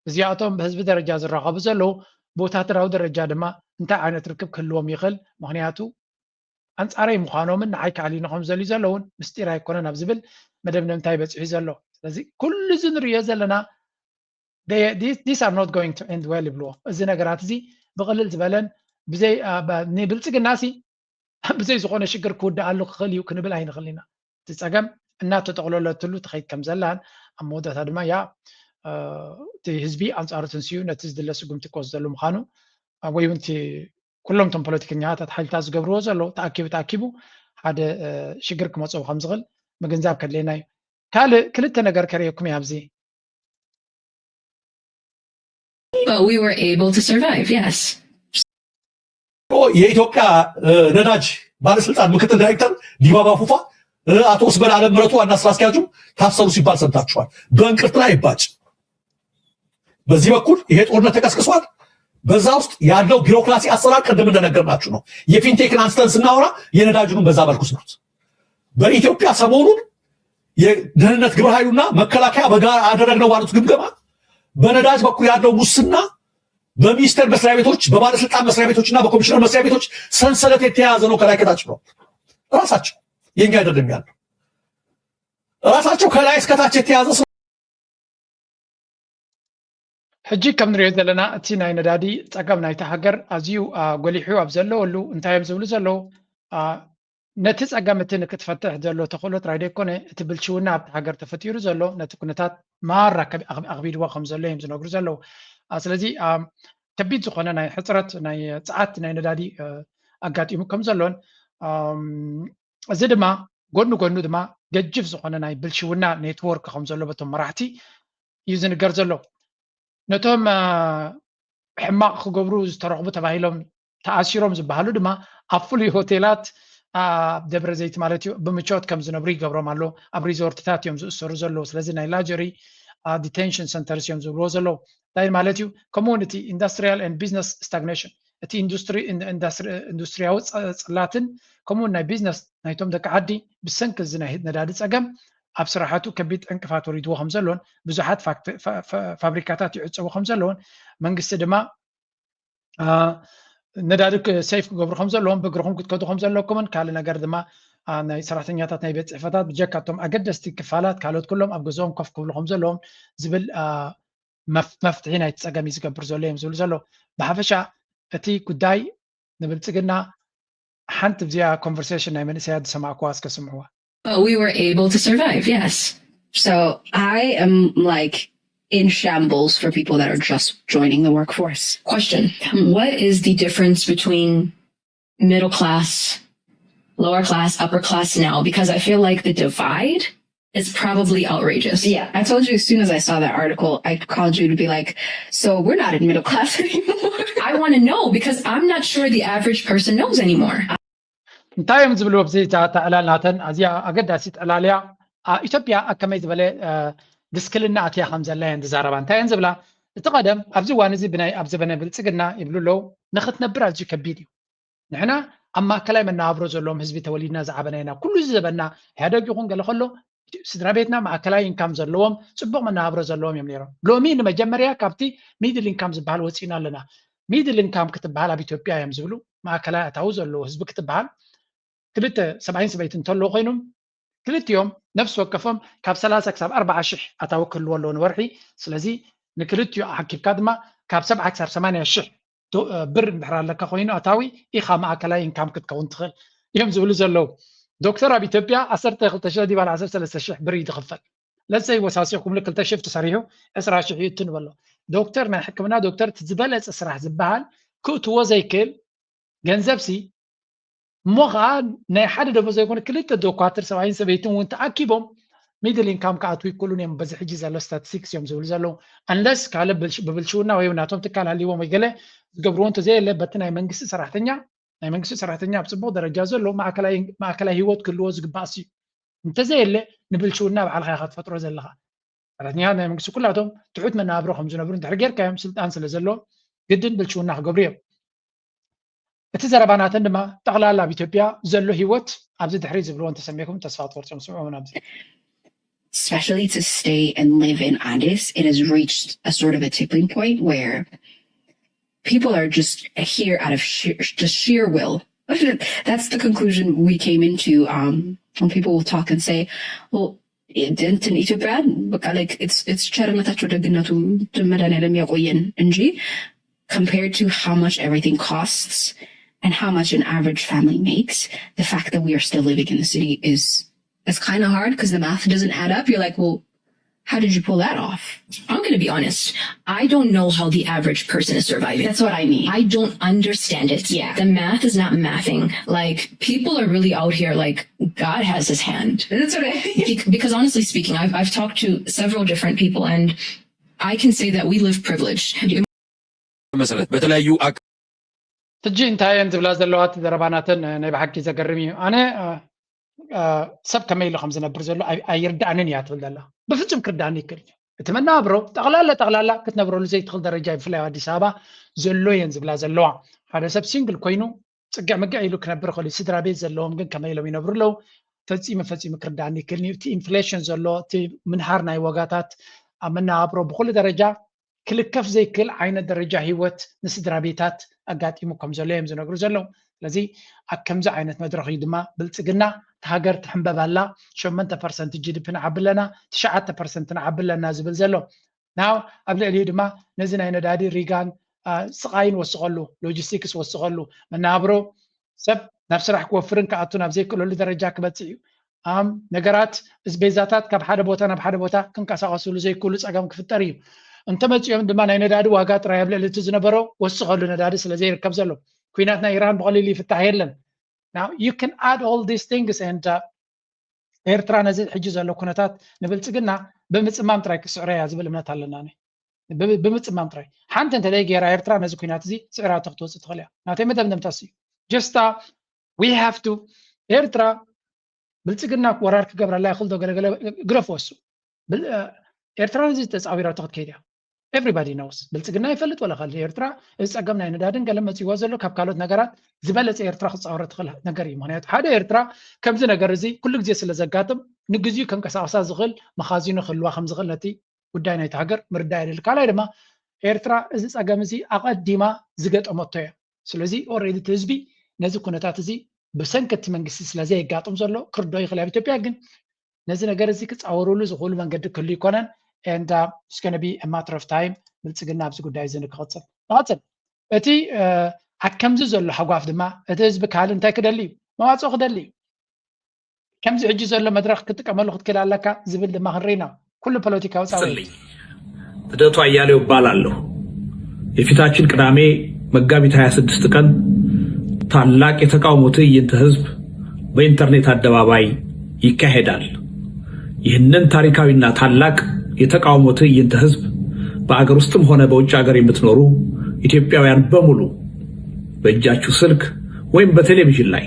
እዚኣቶም ብህዝቢ ደረጃ ዝራኸቡ ዘለው ብወታደራዊ ደረጃ ድማ እንታይ ዓይነት ርክብ ክህልዎም ይኽእል ምክንያቱ ኣንፃረይ ምዃኖምን ንዓይ ካሊኖ ከም ዘልዩ ዘለውን ምስጢር ኣይኮነን ኣብ ዝብል መደምደምታ ይበፅሑ ዘሎ ስለዚ ኩሉ እዚ ንሪኦ ዘለና these are not going to end well ይብልዎ እዚ ነገራት እዚ ብቕልል ዝበለን ብዘይ ንብልፅግና ሲ ብዘይ ዝኾነ ሽግር ክውዳእሉ ክኽእል እዩ ክንብል ኣይንኽእል ኢና እቲ ፀገም እናተጠቕለለትሉ ትኸይድ ከም ዘላን ኣብ መወዳእታ ድማ ያ እቲ ህዝቢ ኣንፃሩ ትንስዩ ነቲ ዝድለ ስጉምቲ ክወስደሉ ምዃኑ ወይ እውን ኩሎም ቶም ፖለቲከኛታት ሓይልታት ዝገብርዎ ዘለዉ ተኣኪቡ ሓደ ሽግር ክመፅኡ ከም ዝኽእል ምግንዛብ ከድልየና እዩ ካልእ ክልተ ነገር ከርእየኩም እያ ኣብዚ But we were able to survive, yes. የኢትዮጵያ ነዳጅ ባለስልጣን ምክትል ዳይሬክተር ዲባባ ፉፋ አቶ ኡስማን አለም ምረቱ ዋና ስራ አስኪያጁ ታሰሩ ሲባል ሰምታችኋል። በእንቅርት ላይ ይባጭ። በዚህ በኩል ይሄ ጦርነት ተቀስቅሷል። በዛ ውስጥ ያለው ቢሮክራሲ አሰራር ቀደም እንደነገርናችሁ ነው። የፊንቴክን አንስተን ስናወራ የነዳጁን በዛ መልኩ ስሩት። በኢትዮጵያ ሰሞኑን የደህንነት ግብረ ኃይሉና መከላከያ በጋራ አደረግነው ባሉት ግምገማ በነዳጅ በኩል ያለው ሙስና በሚኒስቴር መስሪያ ቤቶች በባለስልጣን መስሪያ ቤቶችና በኮሚሽነር መስሪያ ቤቶች ሰንሰለት የተያያዘ ነው። ከላይ ከታች ነው። ራሳቸው የኛ አይደለም ያለው ራሳቸው ከላይ እስከታች የተያዘ ሰው ሕጂ ከም ንሪኦ ዘለና እቲ ናይ ነዳዲ ፀገም ናይቲ ሃገር ኣዝዩ ጎሊሑ ኣብ ዘለወሉ እንታይ እዮም ዝብሉ ዘለዉ ነቲ ፀገም እቲ ንክትፈትሕ ዘሎ ተኽእሎ ጥራይ ደይኮነ እቲ ብልሽውና ኣብቲ ሃገር ተፈጢሩ ዘሎ ነቲ ኩነታት ማራ ኣኽቢድዎ ከም ዘሎ እዮም ዝነግሩ ዘለዉ ስለዚ ከቢድ ዝኾነ ናይ ሕፅረት ናይ ፀዓት ናይ ነዳዲ ኣጋጢሙ ከም ዘሎን እዚ ድማ ጎኑ ድማ ገጅፍ ዝኾነ ናይ ብልሽውና ኔትዎርክ ከም ዘሎ በቶም መራሕቲ እዩ ዝንገር ዘሎ ነቶም ሕማቕ ክገብሩ ዝተረኽቡ ተባሂሎም ተኣሲሮም ዝበሃሉ ድማ ኣብ ፍሉይ ሆቴላት ኣብ ደብረ ዘይት ማለት እዩ ብምቾት ከም ዝነብሩ ይገብሮም ኣሎ ኣብ ሪዞርትታት እዮም ዝእሰሩ ዘለዉ ስለዚ ናይ ላጀሪ ዲቴንሽን ሰንተርስ እዮም ዝብልዎ ዘለዉ እንታይ ማለት እዩ ኮሚኒቲ ኢንዱስትሪያል ኤንድ ቢዝነስ ስታግኔሽን እቲ ኢንዱስትሪያዊ ፅላትን ከምኡውን ናይ ቢዝነስ ናይቶም ደቂ ዓዲ ብሰንኪ እዚ ናይ ነዳዲ ፀገም ኣብ ስራሓቱ ከቢድ ዕንቅፋት ወሪድዎ ከም ዘሎን ብዙሓት ፋብሪካታት ይዕፀቡ ከም ዘለዎን መንግስቲ ድማ ነዳዲ ሰይፍ ክገብሩ ከም ዘለዎም ብእግርኩም ክትከዱ ከም ዘለኩምን ካልእ ነገር ድማ ናይ ሰራሕተኛታት ናይ ቤት ፅሕፈታት ብጀካቶም ኣገደስቲ ክፋላት ካልኦት ኩሎም ኣብ ገዝኦም ኮፍ ክብሉ ከም ዘለዎም ዝብል መፍትሒ ናይቲ ፀገም እዩ ዝገብር ዘሎ እዮም ዝብሉ ዘሎ ብሓፈሻ እቲ ጉዳይ ንብልፅግና ሓንቲ ብዚኣ ኮንቨርሴሽን ናይ መንእሰያት ዝሰማዕክዋ እስከ ስምዕዋ But we were able to survive, yes. So I am like in shambles for people that are just joining the workforce. Question, what is the difference between middle class, lower class, upper class now? Because I feel like the divide is probably outrageous. Yeah, I told you as soon as I saw that article, I called you to be like, so we're not in middle class anymore. I want to know because I'm not sure the average person knows anymore. እንታይም ዝብሉ ብዚታ ተዕላልናተን ኣዝያ ኣገዳሲት ዕላልያ ኢትዮጵያ ኣከመይ ዝበለ ድስክልና ኣትያ ከም ዘላ እየን ዝዛረባ እንታይን ዝብላ እቲ ቀደም ኣብዚ ዋን እዚ ብናይ ኣብ ዘበነ ብልፅግና ይብሉ ኣለው ንኽትነብር ኣዝዩ ከቢድ እዩ ንሕና ኣብ ማእከላይ መናባብሮ ዘለዎም ህዝቢ ተወሊድና ዝዓበና ኢና ኩሉ ዝበና ኢህደግ ይኹን ገለ ከሎ ስድራ ቤትና ማእከላይ ኢንካም ዘለዎም ፅቡቅ መናባብሮ ዘለዎም እዮም ነይሮም ሎሚ ንመጀመርያ ካብቲ ሚድል ኢንካም ዝበሃል ወፂና ኣለና ሚድል ኢንካም ክትበሃል ኣብ ኢትዮጵያ እዮም ዝብሉ ማእከላይ ኣታዊ ዘለዎ ህዝቢ ክትበሃል ክልተ 70 ሰበይት እንተሎ ኮይኖም ክልቲኦም ነፍስ ወከፎም ካብ 30 ክሳብ 40 ሽሕ ኣታዊ ክህልዎ ኣለዎ ንወርሒ ስለዚ ንክልቲኡ ሓኪብካ ድማ ካብ 70 ክሳብ 80 ሽሕ ብር እንድሕር ኣለካ ኮይኑ ኣታዊ ኢኻ ማእከላይ ኢንካም ክትከውን ትኽእል እዮም ዝብሉ ዘለው ዶክተር ኣብ ኢትዮጵያ 12,000 ዲባላ 13,000 ብር ይትኽፈል ለሰይ ወሳሲኹም ለ2 ሽፍት ሰሪሑ 20 ሽሕ ይትንበሎ ዶክተር ናይ ሕክምና ዶክተር ዝበለፀ ስራሕ ዝበሃል ክእትዎ ዘይክእል ገንዘብሲ ሞኻ ናይ ሓደ ደሞ ዘይኮነ ክልተ ዶኳትር 70 ሰበይትን እውን ተኣኪቦም ሚድል ኢንካም ከኣትዉ ይክእሉን እዮም በዚ ሕጂ ዘሎ ስታቲስቲክስ እዮም ዝብሉ ዘለው አንለስ ካለ ብብልሽውና ወይ ናቶም ትካል ሃልይዎም ወይ ገለ ዝገብርዎ እንተዘየለ በቲ ናይ መንግስቲ ሰራሕተኛ ኣብ ፅቡቅ ደረጃ ዘሎ ማእከላይ ሂወት ክህልዎ ዝግባእስ እዩ እንተዘየለ ንብልሽውና ባዕልካ ኢኻ ትፈጥሮ ዘለካ ሰራሕተኛ ናይ መንግስቲ ኩላቶም ትሑት መናባብሮ ከም ዝነብሩ እንድሕር ጌርካዮም ስልጣን ስለ ዘሎ ግድን ብልሽውና ክገብሩ እዮም እቲ ዘረባናተን ድማ ጠቕላላ ኣብ ኢትዮጵያ ዘሎ ሂወት ኣብዚ ድሕሪ ዝብልዎን ተሰሚዕኩም ተስፋ ትቆርፆም ስምዑውን ኣብዚ Especially to stay and live in Addis, it has reached a sort of a tipping point where people are just here out of sheer will. That's the conclusion we came into when people will talk and say, well, in Ethiopia, like it's compared to how much everything costs and how much an average family makes, the fact that we are still living in the city is kind of hard because the math doesn't add up. You're like, well, how did you pull that off? I'm going to be honest. I don't know how the average person is surviving. That's what I mean. I don't understand it. Yeah. The math is not mathing. Like, people are really out here like, God has his hand. That's what I mean. Because honestly speaking, I've talked to several different people and I can say that we live privileged. ትጂ እንታየን ዝብላ ዘለዋት ዘረባናትን ናይ ብሓቂ ዘገርም እዩ ኣነ ሰብ ከመይ ኢሉ ከም ዝነብር ዘሎ ኣይርዳእንን እያ ትብል ዘላ ብፍፁም ክርዳእኒ ይክእል እቲ መናብሮ ጠቕላላ ክትነብረሉ ዘይትኽእል ደረጃ ብፍላይ ኣብ ኣዲስ ኣበባ ዘሎ እየን ዝብላ ዘለዋ ሓደ ሰብ ሲንግል ኮይኑ ፅግዕ ምግዕ ኢሉ ክነብር ክእል ስድራ ቤት ዘለዎም ግን ከመይ ኢሎም ይነብሩ ኣለው ፈፂሙ ክርዳእኒ ይክእልኒ እቲ ኢንፍሌሽን ዘሎ እቲ ምንሃር ናይ ወጋታት ኣብ መናብሮ ብኩሉ ደረጃ ክልከፍ ዘይክእል ዓይነት ደረጃ ሂወት ንስድራ ቤታት ኣጋጢሙ ከም ዘሎ እዮም ዝነግሩ ዘለው ስለዚ ኣብ ከምዚ ዓይነት መድረኽ እዩ ድማ ብልፅግና ሃገር ትሕንበባላ 8% ጂዲፒ ንዓብለና 9% ንዓብለና ዝብል ዘሎ ናው ኣብ ልዕሊኡ ድማ ነዚ ናይ ነዳዲ ሪጋን ስቃይን ወስቐሉ ሎጂስቲክስ ወስቐሉ መናብሮ ሰብ ናብ ስራሕ ክወፍርን ክኣቱ ናብ ዘይክእለሉ ደረጃ ክበፅእ እዩ ነገራት እስቤዛታት ካብ ሓደ ቦታ ናብ ሓደ ቦታ ክንቀሳቀስሉ ዘይክእሉ ፀገም ክፍጠር እዩ እንተመፅኦም ድማ ናይ ነዳዲ ዋጋ ጥራይ ኣብ ልዕሊ እቲ ዝነበሮ ወስቐሉ ነዳዲ ስለዘይርከብ ዘሎ ኩናት ናይ ኢራን ብቐሊሉ ይፍታሕ የለን Now you can add all these things and ኤርትራ ነዚ ሕጂ ዘሎ ኩነታት ንብልፅግና ብምፅማም ጥራይ ክስዕረያ ዝብል እምነት ኣለና ብምፅማም ጥራይ ሓንቲ እንተደይ ጌራ ኤርትራ ነዚ ኩናት እዚ ስዕራ ክትወፅእ ትኽእል እያ ናተይ መደምደምታሲ just we have to ኤርትራ ብልፅግና ወራር ክገብረላ ይኽእል ዶ ገለገለ ግረፍ ወሱ ኤርትራ ነዚ ተፃዊራ ትኽእል እያ everybody knows ብልፅግና ይፈልጥ ወላ ካል ኤርትራ ፀገም ናይ ነዳድን ገለ መፅይዎ ዘሎ ካብ ካልኦት ነገራት ዝበለፀ ኤርትራ ክፃወረ ትኽእል ነገር እዩ ምክንያቱ ሓደ ኤርትራ ከምዚ ነገር እዚ ኩሉ ግዜ ስለ ዘጋጥም ንግዚኡ ከንቀሳቀሳ ዝኽእል መኻዚኑ ክህልዋ ከም ዝኽእል ነቲ ጉዳይ ናይቲ ሃገር ምርዳእ የድሊ ካልኣይ ድማ ኤርትራ እዚ ፀገም እዚ ኣቐዲማ ዝገጠመቶ እያ ስለዚ ኦልሬዲ እቲ ህዝቢ ነዚ ኩነታት እዚ ብሰንከቲ መንግስቲ ስለዘየጋጥም ዘሎ ክርዶ ይኽእል ኣብ ኢትዮጵያ ግን ነዚ ነገር እዚ ክፃወሩሉ ዝኽእሉ መንገዲ ክህሉ ይኮነን and it's going to be a matter of time ብልፅግና ኣብዚ ጉዳይ እዚ ንክቕፅል እቲ ከምዚ ዘሎ ሓጓፍ ድማ እቲ ህዝቢ ካል እንታይ ክደሊ እዩ መዋፅኦ ክደሊ እዩ ከምዚ ሕጂ ዘሎ መድረክ ክትጥቀመሉ ክትክእል ኣለካ ዝብል ድማ ክንሪኢና ኩሉ ፖለቲካዊ ፃውዒት ልደቱ አያሌው እባላለሁ የፊታችን ቅዳሜ መጋቢት 26 ቀን ታላቅ የተቃውሞ ትዕይንተ ህዝብ በኢንተርኔት አደባባይ ይካሄዳል ይህንን ታሪካዊና ታላቅ የተቃውሞ ትዕይንተ ህዝብ በአገር ውስጥም ሆነ በውጭ ሀገር የምትኖሩ ኢትዮጵያውያን በሙሉ በእጃችሁ ስልክ ወይም በቴሌቪዥን ላይ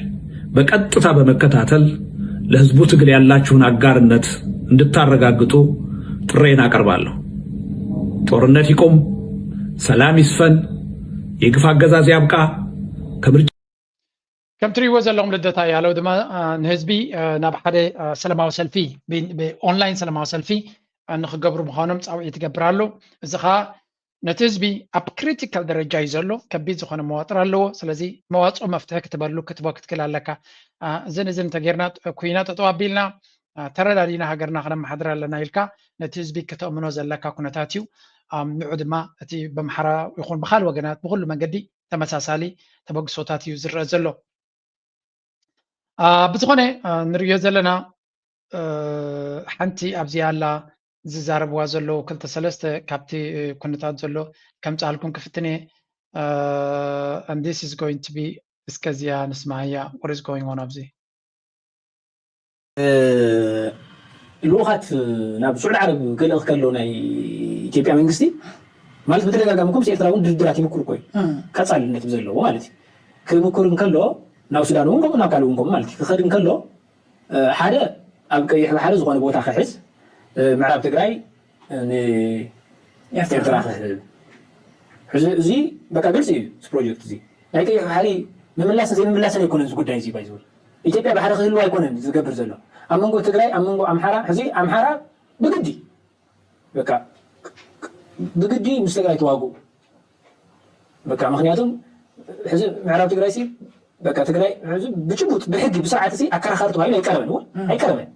በቀጥታ በመከታተል ለህዝቡ ትግል ያላችሁን አጋርነት እንድታረጋግጡ ጥሬን አቀርባለሁ። ጦርነት ይቆም፣ ሰላም ይስፈን፣ የግፍ አገዛዝ ያብቃ። كم تريوا زلهم لدتا يالو دما نهزبي ناب حدا سلاماو سلفي بأونلاين سلاماو سلفي نخجبرو مخانم أو يتجبرالو زخا نتزبي أب كريتيكال درجة يزلو كبيت زخنا مواطرالو سلزي مواطر مفتاح كتبرلو كتبوا كتكلال لك زين تغيرنا كوينات توابيلنا ترى لدينا هجرنا خدم محضر لنا يلكا نتزبي كتأمنو زلكا كنتاتيو نعود ما أتي بمحرا يكون بخال وجنات بقول من جدي تمساسالي تبغى صوتاتيو زر زلو بتخونه نريو زلنا حنتي أبزي على زارب وازلو كل تسلست كابتي كنتات زلو كم تعلكم كفتني and this is going to be اسكازيا نسمعيا what is going on أبزي اللغات ناب سعود عرب كلونا إثيوبيا من قصدي مالت بتلقى قامكم سيتراون دراتي مكور كوي كاتسال النت بزلو مالتي كمكورن كلو ناو سودانون كم ناو كالون كم مالتي خدم كلو حدا أبقى يحب حدا زغون بوتا خحس معرب تقراي يفتح تراخ زي بقى قلسي سبروجكت زي لكن حالي مملاسن يكون زقود دايزي بايزول إثيوبيا بحدا خلوا يكون زقبر زلو أمانغو تقراي أمانغو أمحارا حزي أمحارا بقدي بقى بقدي مستقراي تواقو بقى مخنياتهم حزي معرب تقراي سي بقى تقراي حزي بجبوت بحقي بسرعة سي أكرا خارتو هاي لا يكرمن هو هاي كرمن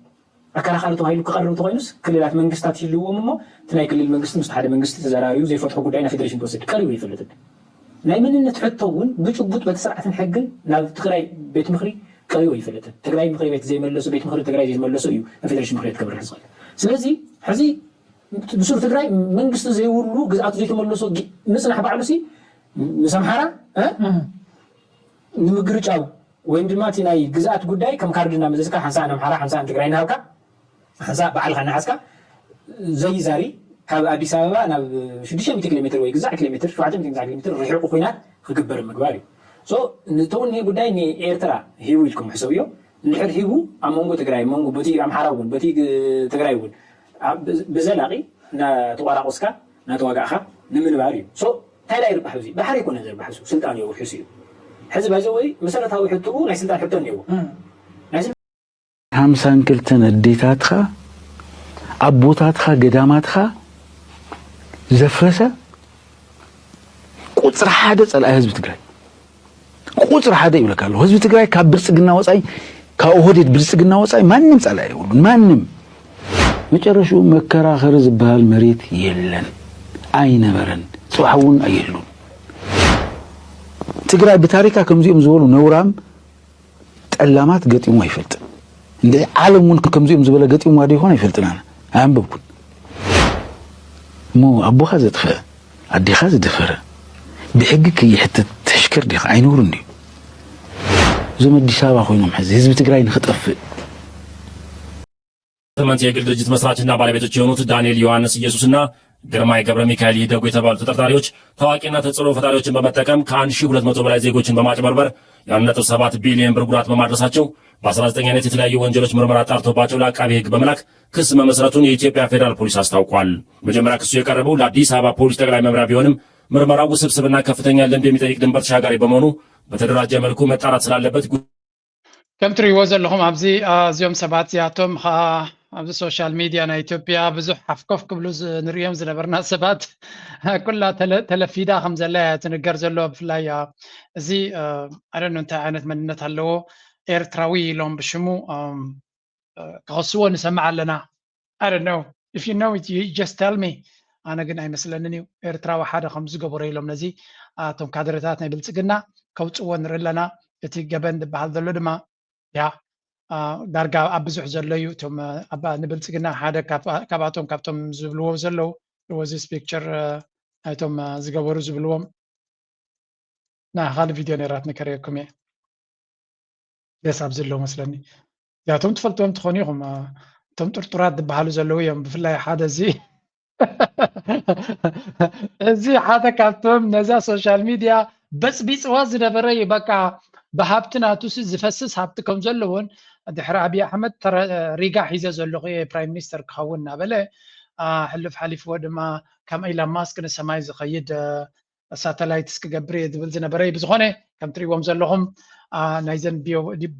أكرا خارتو هاي كقرروا تغينوس كليات منقستات يلووا ممو تناي كل المنقست مستحد منقست تزرايو زي فتحوا قداينا فيدريشن توسد قالوا يفلتن ناي من نتحطون بجبوت بسرعة حقن لا تقراي بيت مخري قالوا يفلتن تقراي مخري بيت زي ملسو بيت مخري تقراي زي ملسو يو فيدريشن مخري تكبر حصل سلازي حزي بسور تقراي منقست زي ولو قزعات زي تملسو نسنح بعلسي مسامحارا نمقرጫው ወይም ድማ ናይ ግዛት ጉዳይ ከም ካርድና መዘዝካ ሓንሳ ኣምሓራ ሓንሳ ትግራይ ናልካ ሓንሳ በዓልካ ናሓስካ ዘይ ዛሪ ካብ አዲስ አበባ ናብ 600 ኪሎ ሜትር ወይ ግዛት ኪሎ ሜትር 700 ኪሎ ሜትር ርሕቁ ኮይናት ክግበር ምግባር እዩ ሶ ንተውን ይሄ ጉዳይ ንኤርትራ ሂቡ ኢልኩም ሕሰብዮ ንድሕር ሂቡ ኣብ መንጎ ትግራይ መንጎ በቲ ኣምሓራ እውን በቲ ትግራይ እውን ብዘላቂ ናተቋራቆስካ ናተዋጋእካ ንምንባር እዩ ሶ ታይዳ ይርባሕ እዚ ባሕሪ ይኮነ ዘርባሕ ስልጣን ይውሕስ እዩ حزب هزوي مثلا تاوي حتبو نايس انت حتن يو نايس 50 كلتن اديتاتخا ابوتاتخا قداماتخا زفرسه قصر حدا صلاح حزب تግራይ قصر حدا يبلكالو حزب تግራይ ካብ ብልጽግና ወጻይ ካብ ኦህዴድ ብልጽግና ወጻይ ማንንም ጸላ ይውሉ ማንንም መጨረሹ መከራኸር ዝባል መሬት የለን አይነበረን ጽዋውን አይሉ ትግራይ በታሪካ ከምዚኦም ዝበሉ ነውራም ጠላማት ገጢሙ አይፈልጥ እንደ ዓለሙን ከምዚኦም ዝበለ ገጢሙ ዋዲ ይሆን አይፈልጥና አንበብኩን ሞ አቡኻ ዘጥፈ አዲኻ ዝደፈረ بحقك يحتى تشكر دي عينورني زي ما دي شابه خوينهم حزب حزب تግራይ ንخطف ተመንት የግል ድርጅት መስራችና ባለቤቶች የሆኑት ዳንኤል ዮሐንስ ኢየሱስና ግርማይ ገብረ ሚካኤል ይደጉ የተባሉ ተጠርጣሪዎች ታዋቂና ተጽዕኖ ፈጣሪዎችን በመጠቀም ከ1200 በላይ ዜጎችን በማጭበርበር የ1.7 ቢሊዮን ብር ጉዳት በማድረሳቸው በ19 አይነት የተለያዩ ወንጀሎች ምርመራ ጣርቶባቸው ለአቃቤ ሕግ በመላክ ክስ መመስረቱን የኢትዮጵያ ፌደራል ፖሊስ አስታውቋል። መጀመሪያ ክሱ የቀረበው ለአዲስ አበባ ፖሊስ ጠቅላይ መምሪያ ቢሆንም ምርመራው ውስብስብና ከፍተኛ ልምድ የሚጠይቅ ድንበር ተሻጋሪ በመሆኑ በተደራጀ መልኩ መጣራት ስላለበት ከም ትሪእዎ ዘለኹም ኣብዚ እዚኦም ሰባት እዚኣቶም ኣብዚ ሶሻል ሚድያ ናይ ኢትዮጵያ ብዙሕ ሓፍኮፍ ክብሉ ንሪኦም ዝነበርና ሰባት ኩላ ተለፊዳ ከም ዘላ ትንገር ዘሎ ብፍላይ እዚ ኣረን እንታይ ዓይነት መንነት ኣለዎ ኤርትራዊ ኢሎም ብሽሙ ክኸስዎ ንሰምዕ ኣለና I don't know if you know it you just tell me أنا قلنا أي مثلاً إني إرتراو حدا خمس جبر يلوم نزي توم كادرتاتنا بلتقنا كوتشون رلنا يتجبن بهذا اللدما يا درجة أبزح زلوا توم أبا نبلتقنا حدا كاباتهم كابتم زبلوه زلوا was this picture توم زجبروا زبلوهم نا هذا فيديو نراتنا كريكم يا بس أبزلوا مثلاً يا توم تفلتوهم تخونيهم እቶም ጥርጡራት ዝበሃሉ ዘለዉ እዮም ብፍላይ ሓደ እዚ ሓደ ካብቶም ነዛ ሶሻል ሚድያ በፅቢፅዋ ዝነበረ በቃ ብሃብቲ ናቱስ ዝፈስስ ሃብቲ ከም ዘለዎን ድሕሪ ኣብይ ኣሕመድ ሪጋ ሒዘ ዘለኹ ፕራይም ሚኒስተር ክኸውን እናበለ ሕልፍ ሓሊፍዎ ድማ ከም ኢሎን ማስክ ንሰማይ ዝኸይድ ሳተላይትስ ክገብር እየ ዝብል ዝነበረ ብዝኾነ ከም ትሪእዎም ዘለኹም ናይዘን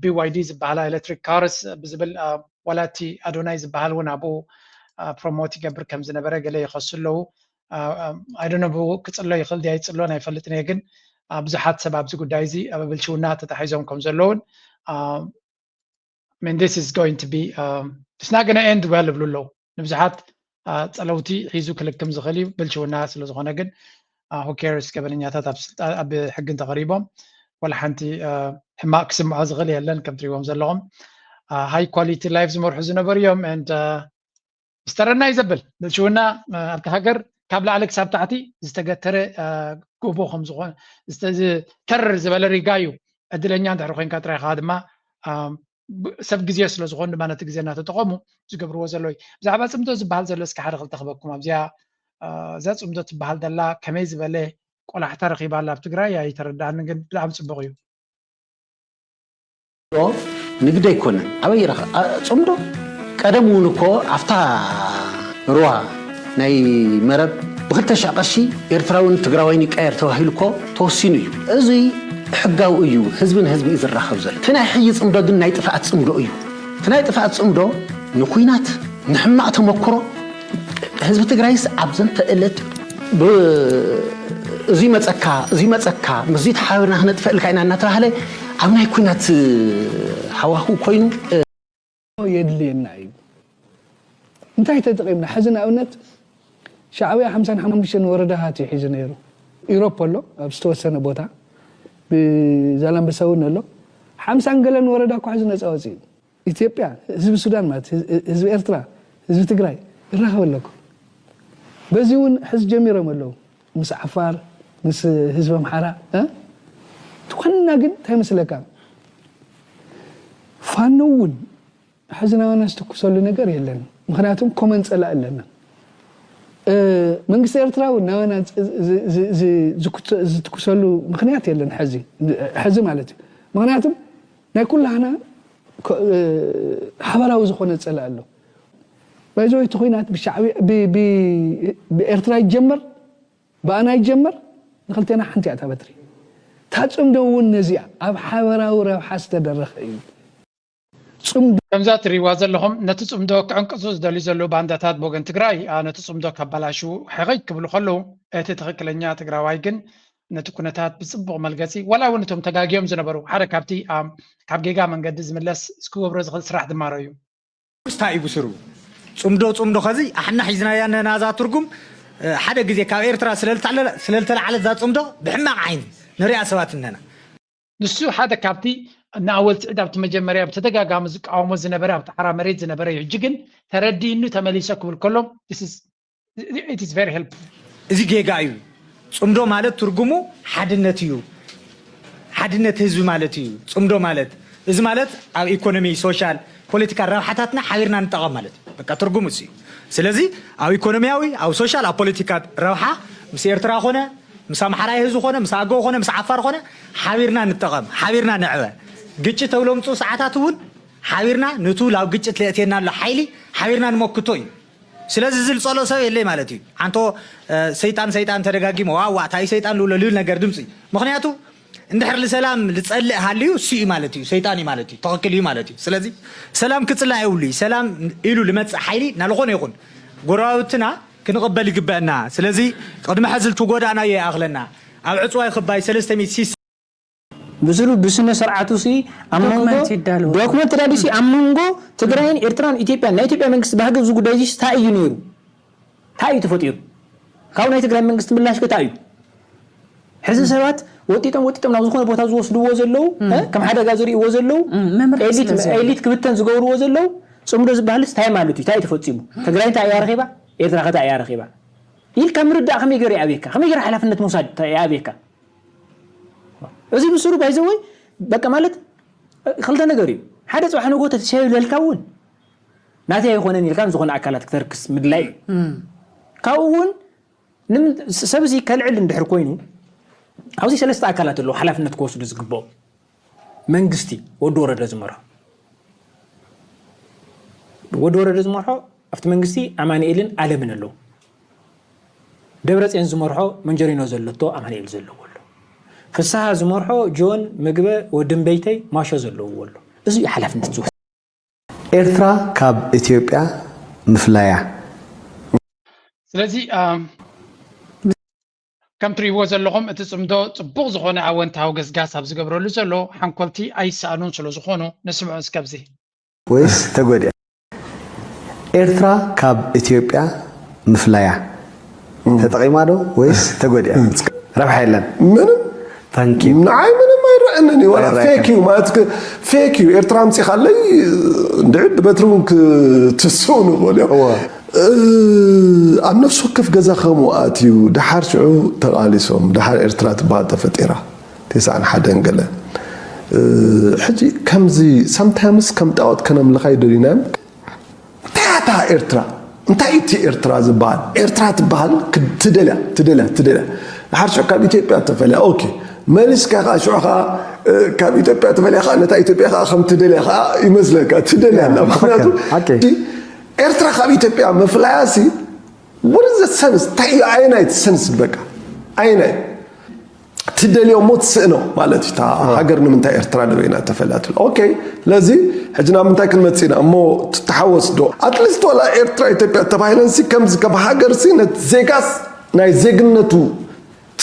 BYD ዝበሃላ ኤሌክትሪክ ካርስ ብዝብል ወላቲ ኣዶናይ ዝበሃል እውን ኣብኡ ፕሮሞት ይገብር ከም ዝነበረ ገለ ይኸሱ ኣለዉ ኣይዶነ ብኡ ክፅሎ ይኽእል ድያ ይፅሎን ኣይፈልጥን እየ ግን ብዙሓት ሰብ ኣብዚ ጉዳይ እዚ ኣብ ብልሽውና ተታሒዞም ከም ዘለውን this is going to be it's not going to end well ብሉ ኣለዉ ንብዙሓት ፀለውቲ ሒዙ ክልክም ዝኽእል እዩ ብልሽውና ስለ ዝኾነ ግን who cares ገበነኛታት ኣብ ሕጊ ተቐሪቦም ወላ ሓንቲ ሕማቅ ክስምዖ ዝኽእል የለን ከም ትሪእዎም ዘለኹም ሃይ ኳሊቲ ላይፍ ዝመርሑ ዝነበሩ እዮም ዝተረና ይዘብል ብልሽውና ኣብቲ ሃገር ካብ ላዕሊ ክሳብ ታሕቲ ዝተገተረ ጎቦ ከም ዝኾነ ተር ዝበለ ሪጋ እዩ ዕድለኛ እንድሕሪ ኮንካ ጥራይካ ድማ ሰብ ግዜ ስለ ዝኾኑ ድማ ነቲ ግዜ እናተጠቐሙ ዝገብርዎ ዘሎ እዩ ብዛዕባ ፅምዶ ዝበሃል ዘሎ እስኪ ሓደ ክልተ ክበኩም ኣብዚኣ እዛ ፅምዶ ትበሃል ዘላ ከመይ ዝበለ ቆላሕታ ረኺባላ ኣብ ትግራይ ኣይተረዳእኒ ግን ብጣዕሚ ፅቡቅ እዩ ንግዲ ኣይኮነን ኣበይ ረኸ ፅምዶ ቀደም እውን እኮ ኣፍታ ሩዋ ናይ መረብ ብክልተ ሻዕ ቀሺ ኤርትራውን ትግራዋይን ይቀየር ተባሂሉ እኮ ተወሲኑ እዩ እዚ ሕጋዊ እዩ ህዝቢ ንህዝቢ እዩ ዝራኸብ ዘሎ እቲ ናይ ሕይ ፅምዶ ግን ናይ ጥፍኣት ፅምዶ እዩ እቲ ናይ ጥፍኣት ፅምዶ ንኩናት ንሕማቕ ተመክሮ ህዝቢ ትግራይስ ኣብ ዘንተ ዕለት እዚ መፀካ ምዚ ተሓቢርና ክነጥፍእ ኢልካ ኢና እናተባህለ ኣብ ናይ ኩናት ሃዋህው ኮይኑ የድልየና እዩ እንታይ ተጠቒምና ሕዚ ንኣብነት ሻዕብያ 55 ወረዳታት እዩ ሒዙ ነይሩ ኢሮፕ ኣሎ ኣብ ዝተወሰነ ቦታ ብዛላምበሳ እውን ኣሎ 50 ገለን ወረዳ እኳ ሕዚ ነፃ ወፂኡ ኢትዮጵያ ህዝቢ ሱዳን ማለት ህዝቢ ኤርትራ ህዝቢ ትግራይ ይራኸብ ኣለኩ በዚ እውን ሕዚ ጀሚሮም ኣለዉ ምስ ዓፋር ምስ ህዝቢ ኣምሓራ ትኾንና ግን እንታይ መስለካ ፋኖ እውን ሕዚ ናባና ዝተኩሰሉ ነገር የለን ምክንያቱም ኮመን ፀላእ ኣለና መንግስቲ ኤርትራ እውን ናባና ዝትኩሰሉ ምክንያት የለን ሕዚ ማለት እዩ ምክንያቱም ናይ ኩላህና ሓበራዊ ዝኾነ ፀላእ ኣሎ ባይዘወይ እቲ ኩናት ብኤርትራ ይጀመር ብኣና ይጀመር ንክልቴና ሓንቲ እያ በትሪ ታፅምዶ እውን ነዚኣ ኣብ ሓበራዊ ረብሓ ዝተደረኸ እዩ ከምዛ ትሪእዋ ዘለኹም ነቲ ፅምዶ ክዕንቅፁ ዝደልዩ ዘለዉ ባንዳታት ብወገን ትግራይ ነቲ ፅምዶ ከበላሹ ሕቐይ ክብሉ ከለዉ እቲ ትኽክለኛ ትግራዋይ ግን ነቲ ኩነታት ብፅቡቕ መልገፂ ወላ እውን እቶም ተጋጊዮም ዝነበሩ ሓደ ካብቲ ካብ ጌጋ መንገዲ ዝምለስ ዝክገብሮ ዝኽእል ስራሕ ድማሮ እዩ ስታይ እዩ ብስሩ ፅምዶ ከዚ ኣሕና ሒዝናያ ናዛ ትርጉም ሓደ ግዜ ካብ ኤርትራ ስለልተላዓለት ዛ ፅምዶ ብሕማቕ ዓይኒ ንሪኣ ሰባት እነና ንሱ ሓደ ካብቲ ንኣወልቲ ዕድ ኣብቲ መጀመርያ ብተደጋጋሚ ዝቃወሞ ዝነበረ ኣብቲ ሓራ መሬት ዝነበረ እዩ ሕጂ ግን ተረዲእኑ ተመሊሶ ክብል ከሎም it is very helpful እዚ ጌጋ እዩ ፅምዶ ማለት ትርጉሙ ሓድነት እዩ ሓድነት ህዝቢ ማለት እዩ ፅምዶ ማለት እዚ ማለት ኣብ ኢኮኖሚ ሶሻል ፖለቲካ ረብሓታትና ሓቢርና ንጠቐም ማለት በቃ ትርጉሙ እዩ ስለዚ ኣብ ኢኮኖሚያዊ ኣብ ሶሻል ኣብ ፖለቲካ ረብሓ ምስ ኤርትራ ኾነ ምስ ኣምሓራ ህዝቢ ኾነ ምስ ኣገው ኾነ ምስ ዓፋር ኾነ ሓቢርና ንጠቐም ሓቢርና ንዕበ ግጭት ተብሎ ምፁ ሰዓታት እውን ሓቢርና ንቱ ላብ ግጭት ለእትየና ኣሎ ሓይሊ ሓቢርና ንሞክቶ እዩ ስለዚ ዝልፀሎ ሰብ የለይ ማለት እዩ አንቶ ሰይጣን ተደጋጊሞ ዋዋ ታይ ሰይጣን ልብል ነገር ድምፂ ምክንያቱ እንድሕር ለሰላም ልጸልእ ሃልዩ ሲኡ ማለት እዩ ሰይጣን ማለት እዩ ተኸክል እዩ ማለት እዩ ስለዚ ሰላም ክጽላእ ይውሉ ሰላም ኢሉ ልመጽእ ሓይሊ ናልኾነ ይኹን ጎራውትና ክንቕበል ይግበአና ስለዚ ቅድመ ሕዝልቱ ጎዳና የኣኽለና ኣብ ዕፅዋይ ክባይ 300 ሲስ ብስሩ ብስነ ስርዓቱ ሲ አመንጎ ዶክመንት ዳዲሲ አመንጎ ትግራይን ኤርትራን ኢትዮጵያ ናይ ኢትዮጵያ መንግስት ባሃገብ ዙ ጉዳይ ዚ ታዩ ነይሩ ታዩ ተፈጢሩ ካብ ናይ ትግራይ መንግስት ምላሽ ከታዩ ሕዚ ሰባት ወጢጦም ናብ ዝኾነ ቦታ ዝወስድዎ ዘለው ከም ሓደጋ ዝሪእዎ ዘለው ኤሊት ክብተን ዝገብርዎ ዘለው ጽምዶ ዝበሃልስ ታይ ማለት እዩ ታይ ተፈጺሙ ትግራይ እንታይ ያረኺባ ኤርትራ ከታ ያረኺባ ኢልካ ምርዳእ ከመይ ገይሩ ያቤካ ከመይ ገይሩ ሓላፍነት መውሰድ ያቤካ እዚ ብስሩ ባይዘወይ በቃ ማለት ክልተ ነገር እዩ ሓደ ጽባሕ ንጎተ ተሸይለልካውን ناتي يخونن يلكان زخون أكلات كتركس مدلاي كون نم سبزي كالعل ندحر كوينو عاوزي ثلاثة أكلات اللو حلفنا تكوسو دزقبو منجستي ودورة دزمرها ودورة دزمرها أفت منجستي أماني إلين على من اللو دبرت إن زمرها منجرينو زلتو أماني إل زلو ولو فالساعة زمرها جون مقبة ودن بيتي ماشا زلو ولو إزي حلفنا تزوه إرترا كاب إثيوبيا مفلايا سلازي كم تريبو زلهم اتسمدو صبوغ زخونه عوانتاو غزغاس اب زغبرلو زلو حنكولتي اي سانون سلو زخونو نسمع اسكبزي ويس تغودي إرترا كاب إثيوبيا مفلايا تتقيمادو ويس تغودي ربح يلن من ثانك يو نعم انا ما يرأنني ولا فيكيو ما فيكيو إرترا مصي خلي ندعد بترونك تسونو ولا عن نفس وقف جزا خمو آتيو دحار شعو تقاليسهم دحار إرترات بعد فترة تسعة حدا قال حجي كم زي sometimes كم تقعد كنا من الخير دينام تاتا إرترا انت ايتي إرترا زبال إرترا تبال تدلا دحار شعو كاب إثيوبيا تفعلها أوكي ماليس كا شعوها كاب إثيوبيا تفعلها نتا إثيوبيا خم تدلا يمزلك تدلا اوكي إرترا خابي إثيوبيا مفلاسي what is the sense تاي عينايت sense بقى عيناي تدلي موت سنو مالتي تا هاجر من تا إرترا لبينا تفلات أوكي لازي حجنا من تا كلمة سينا مو تتحوس دو أتلست ولا إرترا إثيوبيا تبايلنسي كم زكاب هاجر سينا زيكاس ناي زيجنتو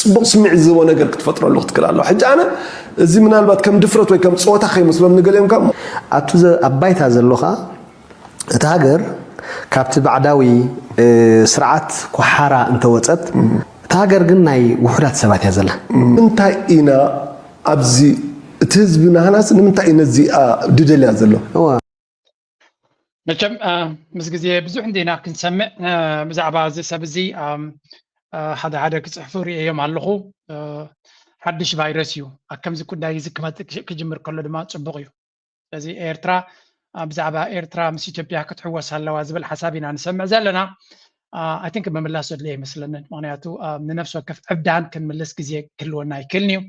بص معزة وانا قلت فترة الوقت كلا الله حج أنا زي من البات كم دفرت وكم صوت أخي مسلم نقول يوم كم أتوز أبايت هذا اللغة تهاجر كابت بعداوي سرعات كحارة انت وصلت تهاجر قلناي وحدات سبات يا زلمه انت اينا ابزي تهزبنا ناس انت اينا زي ددل يا زلمه هو مچم مسغزي بزح عندنا كنسمع بزعبا زي سبزي حدا كصحفوري يوم علخو حدش فيروس يو اكم زي كداي زكمات كجمر كله دما صبق يو ስለዚ ኤርትራ ብዛዕባ ኤርትራ ምስ ኢትዮጵያ ክትሕወስ ኣለዋ ዝብል ሓሳቢና ንሰምዕ ዘለና I think መምላስ ዘድልየ ይመስለኒ ምክንያቱ ንነፍሲ ወከፍ ዕብዳን ክንምልስ ግዜ ክህልወና ይክእልን እዩ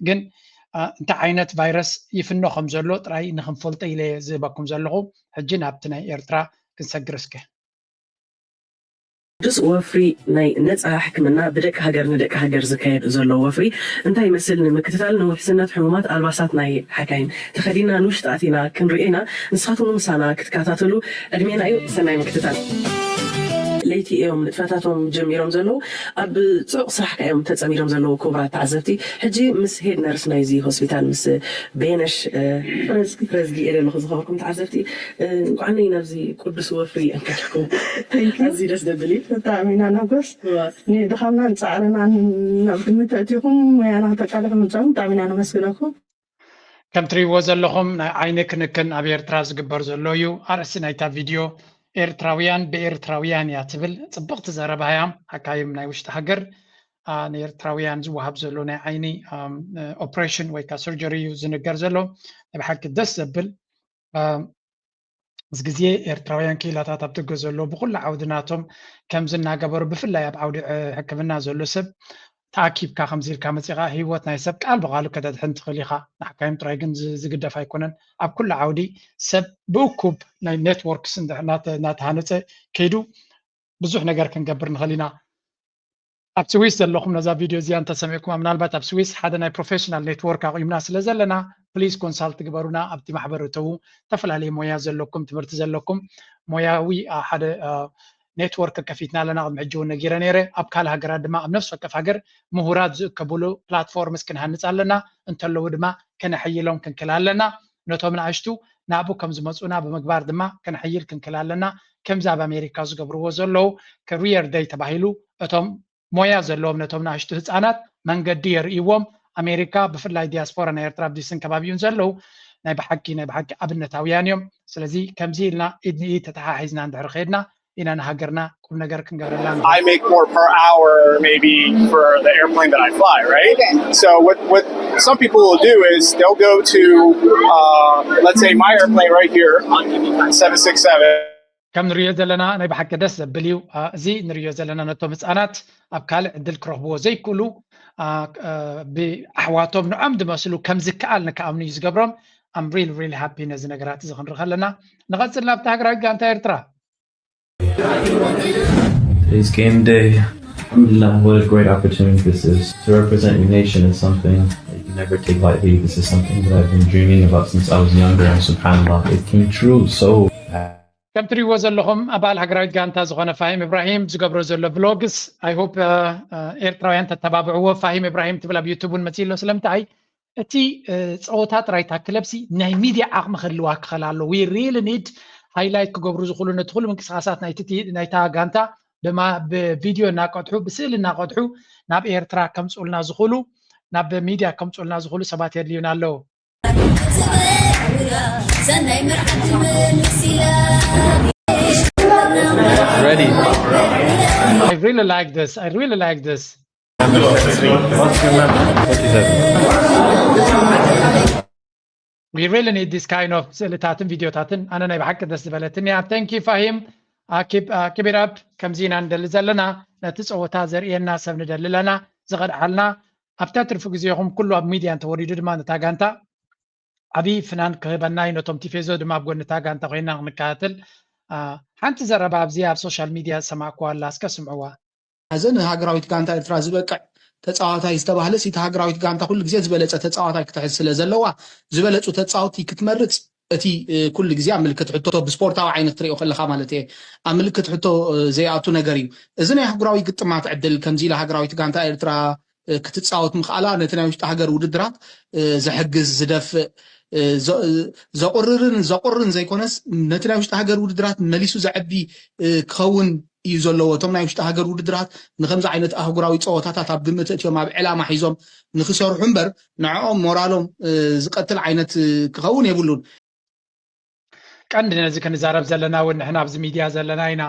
ግን እንታይ ዓይነት ቫይረስ ይፍኖ ከም ዘሎ ጥራይ ንክንፈልጦ ኢለ ዝህበኩም ዘለኹ ሕጂ ናብቲ ናይ ኤርትራ ክንሰግር እስከ دس وفري ناي نتسع حكمنا بدك هاجر ندك هاجر زكايد زلو وفري انتي مثلني مكتتال نو حسنات حمومات الباسات ناي حكاين تخلينا نوش تعطينا كنرئينا نسخاتو مسانا كتكاتاتلو ادمينا ايو سناي مكتتال ليتي يوم نتفاتاتهم جميرهم زلو اب صق صح كايوم تتصميرهم زلو كبرى تعزبتي حجي مس هيد نرس نايزي هوسبيتال مس بينش فرزقي الى لخذكم تعزبتي وعني نفسي قدس وفري انكحكم ازي دس دبلي تعمينا نقص ني دخلنا نصعرنا نقمتاتكم ويانا تقالكم نصوم تعمينا نمسكنكم كم تريو زلهم عينك نكن اب ኤርትራ ዝግበር ዘሎ እዩ አርሲ ናይታ ቪድዮ ኤርትራውያን በኤርትራውያን ያትብል ጽብቕቲ ዘረባያ አካይም ናይ ውሽጢ ሃገር ንኤርትራውያን ዝወሃብ ዘሎ ናይ ዓይኒ ኦፕሬሽን ወይ ካ ሰርጀሪ ዝንገር ዘሎ ብሓቂ ደስ ዘብል ዝግዜ ኤርትራውያን ክኢላታት ኣብ ትገ ዘሎ ብኩሉ ዓውድናቶም ከም ዝናገበሩ ብፍላይ ኣብ ዓውዲ ሕክምና ዘሎ ሰብ ተኣኪብካ ከምዚልካ መፂኻ ህይወት ናይ ሰብ ቃል ብቃሉ ከተድሕን ትኽእል ኢኻ ንሓካይም ጥራይ ግን ዝግደፍ ኣይኮነን ኣብ ኩሉ ዓውዲ ሰብ ብእኩብ ናይ ኔትወርክስ እናተሃነፀ ከይዱ ብዙሕ ነገር ክንገብር ንኽእል ኢና ኣብ ስዊስ ዘለኹም ነዛ ቪድዮ እዚኣ እንተሰሚዕኩም ምናልባት ኣብ ስዊስ ሓደ ናይ ፕሮፌሽናል ኔትወርክ ኣቑምና ስለ ዘለና ፕሊዝ ኮንሳልት ግበሩና ኣብቲ ማሕበር እተው ተፈላለየ ሞያ ዘለኩም ትምህርቲ ዘለኩም ሞያዊ ሓደ ኔትወርክ ከፊትና ለና ቅድሚ ሕጂ እውን ነጊረ ነይረ ኣብ ካልእ ሃገራት ድማ ኣብ ነፍሲ ወከፍ ሃገር ምሁራት ዝእከብሉ ፕላትፎርምስ ክንሃንፅ ኣለና እንተለዉ ድማ ከነሕይሎም ክንክል ኣለና ነቶም ንኣሽቱ ናብኡ ከም ዝመፁና ብምግባር ድማ ከነሕይል ክንክል ኣለና ከምዚ ኣብ ኣሜሪካ ዝገብርዎ ዘለዉ ከሪየር ደይ ተባሂሉ እቶም ሞያ ዘለዎም ነቶም ንኣሽቱ ህፃናት መንገዲ የርእይዎም ኣሜሪካ ብፍላይ ዲያስፖራ ናይ ኤርትራ ኣብዲስን ከባቢውን ዘለዉ ናይ ብሓቂ ኣብነታውያን እዮም ስለዚ ከምዚ ኢልና ኢድ ንኢድ ተተሓሒዝና እንድሕር ከይድና ኢና ንሃገርና ቁም ነገር ክንገብረላ I make more per hour maybe for the airplane that I fly, right? So what some people will do is they'll go to let's say my airplane right here, 767. كم نريد لنا أنا بحكي دس بليو زي نريد لنا نتوم سانات أبكال عدل كرهبو زي كله بأحواتهم نعم دمسلو كم زكال نكأمني يزقبرم I'm really happy نزل نقرات زخن رخلنا نغسل لا بتاعك راجع أنت إرترا. Today's game day. Alhamdulillah, what a great opportunity this is to represent your nation in something that you never take lightly. This is something that I've been dreaming about since I was younger, and subhanallah, it came true. So كم تري وزل لهم أبال هجرات جانتا زغنا فاهم إبراهيم زقبر زل فلوجز I hope إيرترا أنت تتابعوا فاهم إبراهيم تبلا بيوتيوب المتيلو سلمتعي أتي صوتات رايت كلبسي نهي ميديا عقم خلوها خلالو we really need highlight كجبر زخلو ندخل من كساسات نايتا جانتا بما بفيديو ناقطعو بسيل ناقطعو ناب إيرترا كم سؤلنا زخلو ناب ميديا كم سؤلنا زخلو سبات يدليونا له. ready. I really like this. I really like this. We really need this kind of سلطاتن فيديوتاتن أنا نبحكي دس بلتني. Thank you فاهم. keep it up. كم زين عند زلنا نتسعو تازر إينا سبن دللنا زغد حالنا أفتاتر فوقزيهم كله بميديا أنت وريدو دما نتاقانتا أبي فنان كهبناي نتوم تيفيزو دما بقول نتاقانتا غينا نكاتل حانت زربا بزياب سوشال ميديا سمعكوا الله اسكسمعوا هزن هاغراويت غانتا إرترا زبقع ተጻዋታ ይስተባህለ ሲታ ሃገራዊት ጋንታ ኩሉ ግዜ ዝበለጸ ተጻዋታ ክትሕዝ ስለ ዘለዋ ዝበለጹ ተጻዋቲ ክትመርጽ እቲ ኩሉ ግዜ አምልክት ሕቶ ብስፖርታዊ ዓይነት ትሪኦ ከለኻ ማለት እየ አምልክት ሕቶ ዘይኣቱ ነገር እዩ እዚ ናይ ሃገራዊ ግጥማት ዕድል ከምዚ ኢላ ሃገራዊት ጋንታ ኤርትራ ክትጻወት ምኽኣላ ነቲ ናይ ውሽጢ ሃገር ውድድራት ዘሕግዝ ዝደፍእ ዘቁርን ዘይኮነስ ነቲ ናይ ውሽጢ ሃገር ውድድራት መሊሱ ዘዕቢ ክኸውን እዩ ዘለዎ እቶም ናይ ውሽጢ ሃገር ውድድራት ንከምዚ ዓይነት ኣህጉራዊ ፀወታታት ኣብ ግምት እትዮም ኣብ ዕላማ ሒዞም ንክሰርሑ እምበር ንዕኦም ሞራሎም ዝቀትል ዓይነት ክኸውን የብሉን ቀንዲ ነዚ ክንዛረብ ዘለና እውን ንሕና ኣብዚ ሚድያ ዘለና ኢና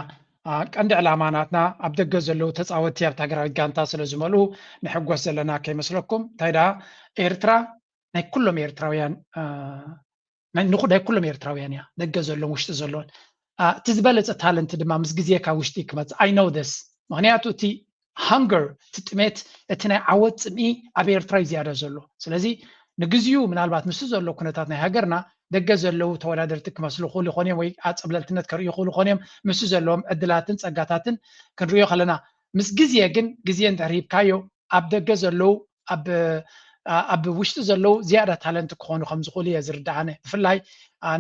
ቀንዲ ዕላማናትና ኣብ ደገ ዘለው ተፃወቲ ኣብቲ ሃገራዊት ጋንታ ስለ ዝመልኡ ንሕጎስ ዘለና ከይመስለኩም እንታይ ደኣ ኤርትራ ናይ ኩሎም ኤርትራውያን ናይ ኩሎም ኤርትራውያን እያ ደገ ዘሎም ውሽጢ ዘሎን እቲ ዝበለፀ ታለንት ድማ ምስ ግዜካ ውሽጢ ክመፅእ ኣይ ኖው ስ ምክንያቱ እቲ ሃንገር እቲ ጥሜት እቲ ናይ ዓወት ፅምኢ ኣብ ኤርትራ እዩ ዝያደ ዘሎ ስለዚ ንግዚኡ ምናልባት ምስ ዘሎ ኩነታት ናይ ሃገርና ደገ ዘለው ተወዳደርቲ ክመስሉ ይኽእሉ ይኾን እዮም ወይ ኣፀብለልትነት ከርእዩ ይኽእሉ ይኾን እዮም ምስ ዘለዎም ዕድላትን ፀጋታትን ክንሪኦ ከለና ምስ ግዜ ግን ግዜ እንድሕር ሂብካዮ ኣብ ደገ ዘለው ኣብ ውሽጢ ዘለው ዝያዳ ታለንት ክኾኑ ከም ዝኽእሉ እየ ዝርዳኣነ ብፍላይ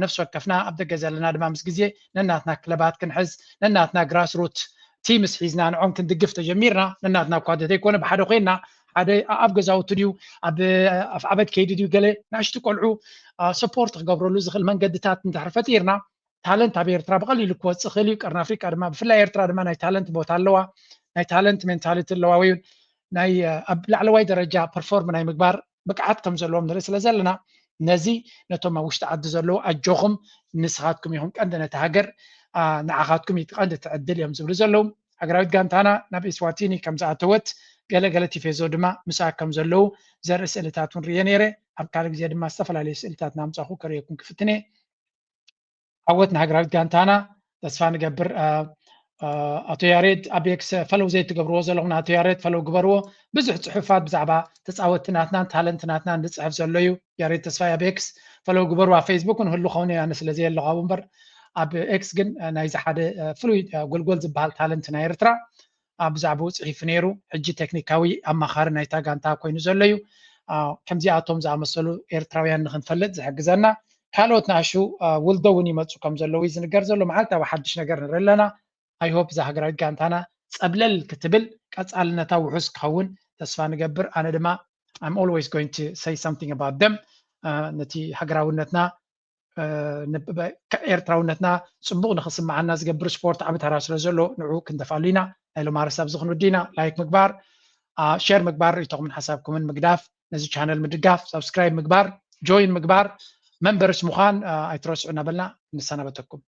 ነፍሲ ወከፍና ኣብ ደገ ዘለና ድማ ምስ ግዜ ነናትና ክለባት ክንሕዝ ነናትና ግራስሩት ቲምስ ሒዝና ንዖም ክንድግፍ ተጀሚርና ነናትና እኳ እንተይኮነ ብሓደ ኮይና ሓደ ኣብ ገዛውቲ ድዩ ኣብ ዓበድ ከይዲ ድዩ ገለ ንእሽቲ ቆልዑ ሰፖርት ክገብረሉ ዝኽእል መንገድታት እንድሕር ፈጢርና ታለንት ኣብ ኤርትራ ብቐሊሉ ክወፅእ ክእል እዩ ቀርኒ ኣፍሪቃ ድማ ብፍላይ ኤርትራ ድማ ናይ ታለንት ቦታ ኣለዋ ናይ ታለንት ሜንታሊቲ ኣለዋ ወይ ናይ ኣብ ላዕለዋይ ደረጃ ፐርፎርም ናይ ምግባር ብቅዓት ከም ዘለዎም ንርኢ ስለ ዘለና ነዚ ነቶም ኣብ ውሽጢ ዓዲ ዘለዉ ኣጆኹም ንስኻትኩም ኢኹም ቀንዲ ነቲ ሃገር ንዓኻትኩም ቀንዲ ትዕድል እዮም ዝብሉ ዘለዉ ሃገራዊት ጋንታና ናብ ኢስዋቲኒ ከም ዝኣተወት ገለገለ ቲፌዞ ድማ ምስኣ ከም ዘለዉ ዘርኢ ስእልታት እውን ርየ ነይረ ኣብ ካልእ ግዜ ድማ ዝተፈላለዩ ስእልታት ናምፃኹ ከርእየኩም ክፍትነ ዓወት ንሃገራዊት ጋንታና ተስፋ ንገብር ኣቶ ያሬድ ኣብ ኤክስ ፈለው ዘይትገብርዎ ዘለኹም ኣቶ ያሬድ ፈለው ግበርዎ ብዙሕ ፅሑፋት ብዛዕባ ተፃወትናትናን ታለንትናትናን ዝፅሕፍ ዘሎ እዩ ያሬድ ተስፋይ ኣብ ኤክስ ፈለው ግበርዎ ኣብ ፌስቡክ ንህሉ ኸውን ኣነ ስለዘየለኹ ኣብ እምበር ኣብ ኤክስ ግን ናይዚ ሓደ ፍሉይ ጎልጎል ዝበሃል ታለንት ናይ ኤርትራ ብዛዕባኡ ፅሒፉ ነይሩ ሕጂ ቴክኒካዊ ኣማኻሪ ናይታ ጋንታ ኮይኑ ዘሎ እዩ ከምዚኣቶም ዝኣመሰሉ ኤርትራውያን ንክንፈልጥ ዝሕግዘና ካልኦት ንኣሹ ውልዶ እውን ይመፁ ከም ዘለዉ እዩ ዝንገር ዘሎ መዓልታዊ ሓድሽ ነገር ንርኢ ኣለና ኣይ ሆፕ እዛ ሃገራዊት ጋንታና ፀብለል ክትብል ቀፃልነታ ውሑስ ክኸውን ተስፋ ንገብር ኣነ ድማ I'm always going to say something about them ነቲ ሃገራውነትና ኤርትራውነትና ፅቡቕ ንክስማዓና ዝገብር ስፖርት ዓብ ተራ ስለ ዘሎ ንዑ ክንተፋሉ ኢና ናይ ሎማ ርሳብ ዝክንወዲና ላይክ ምግባር ሼር ምግባር ሪኢቶኹምን ሓሳብኩምን ምግዳፍ ነዚ ቻነል ምድጋፍ ሰብስክራይብ ምግባር ጆይን ምግባር መንበርስ ምዃን ኣይትረስዑ እናበልና ንሰናበተኩም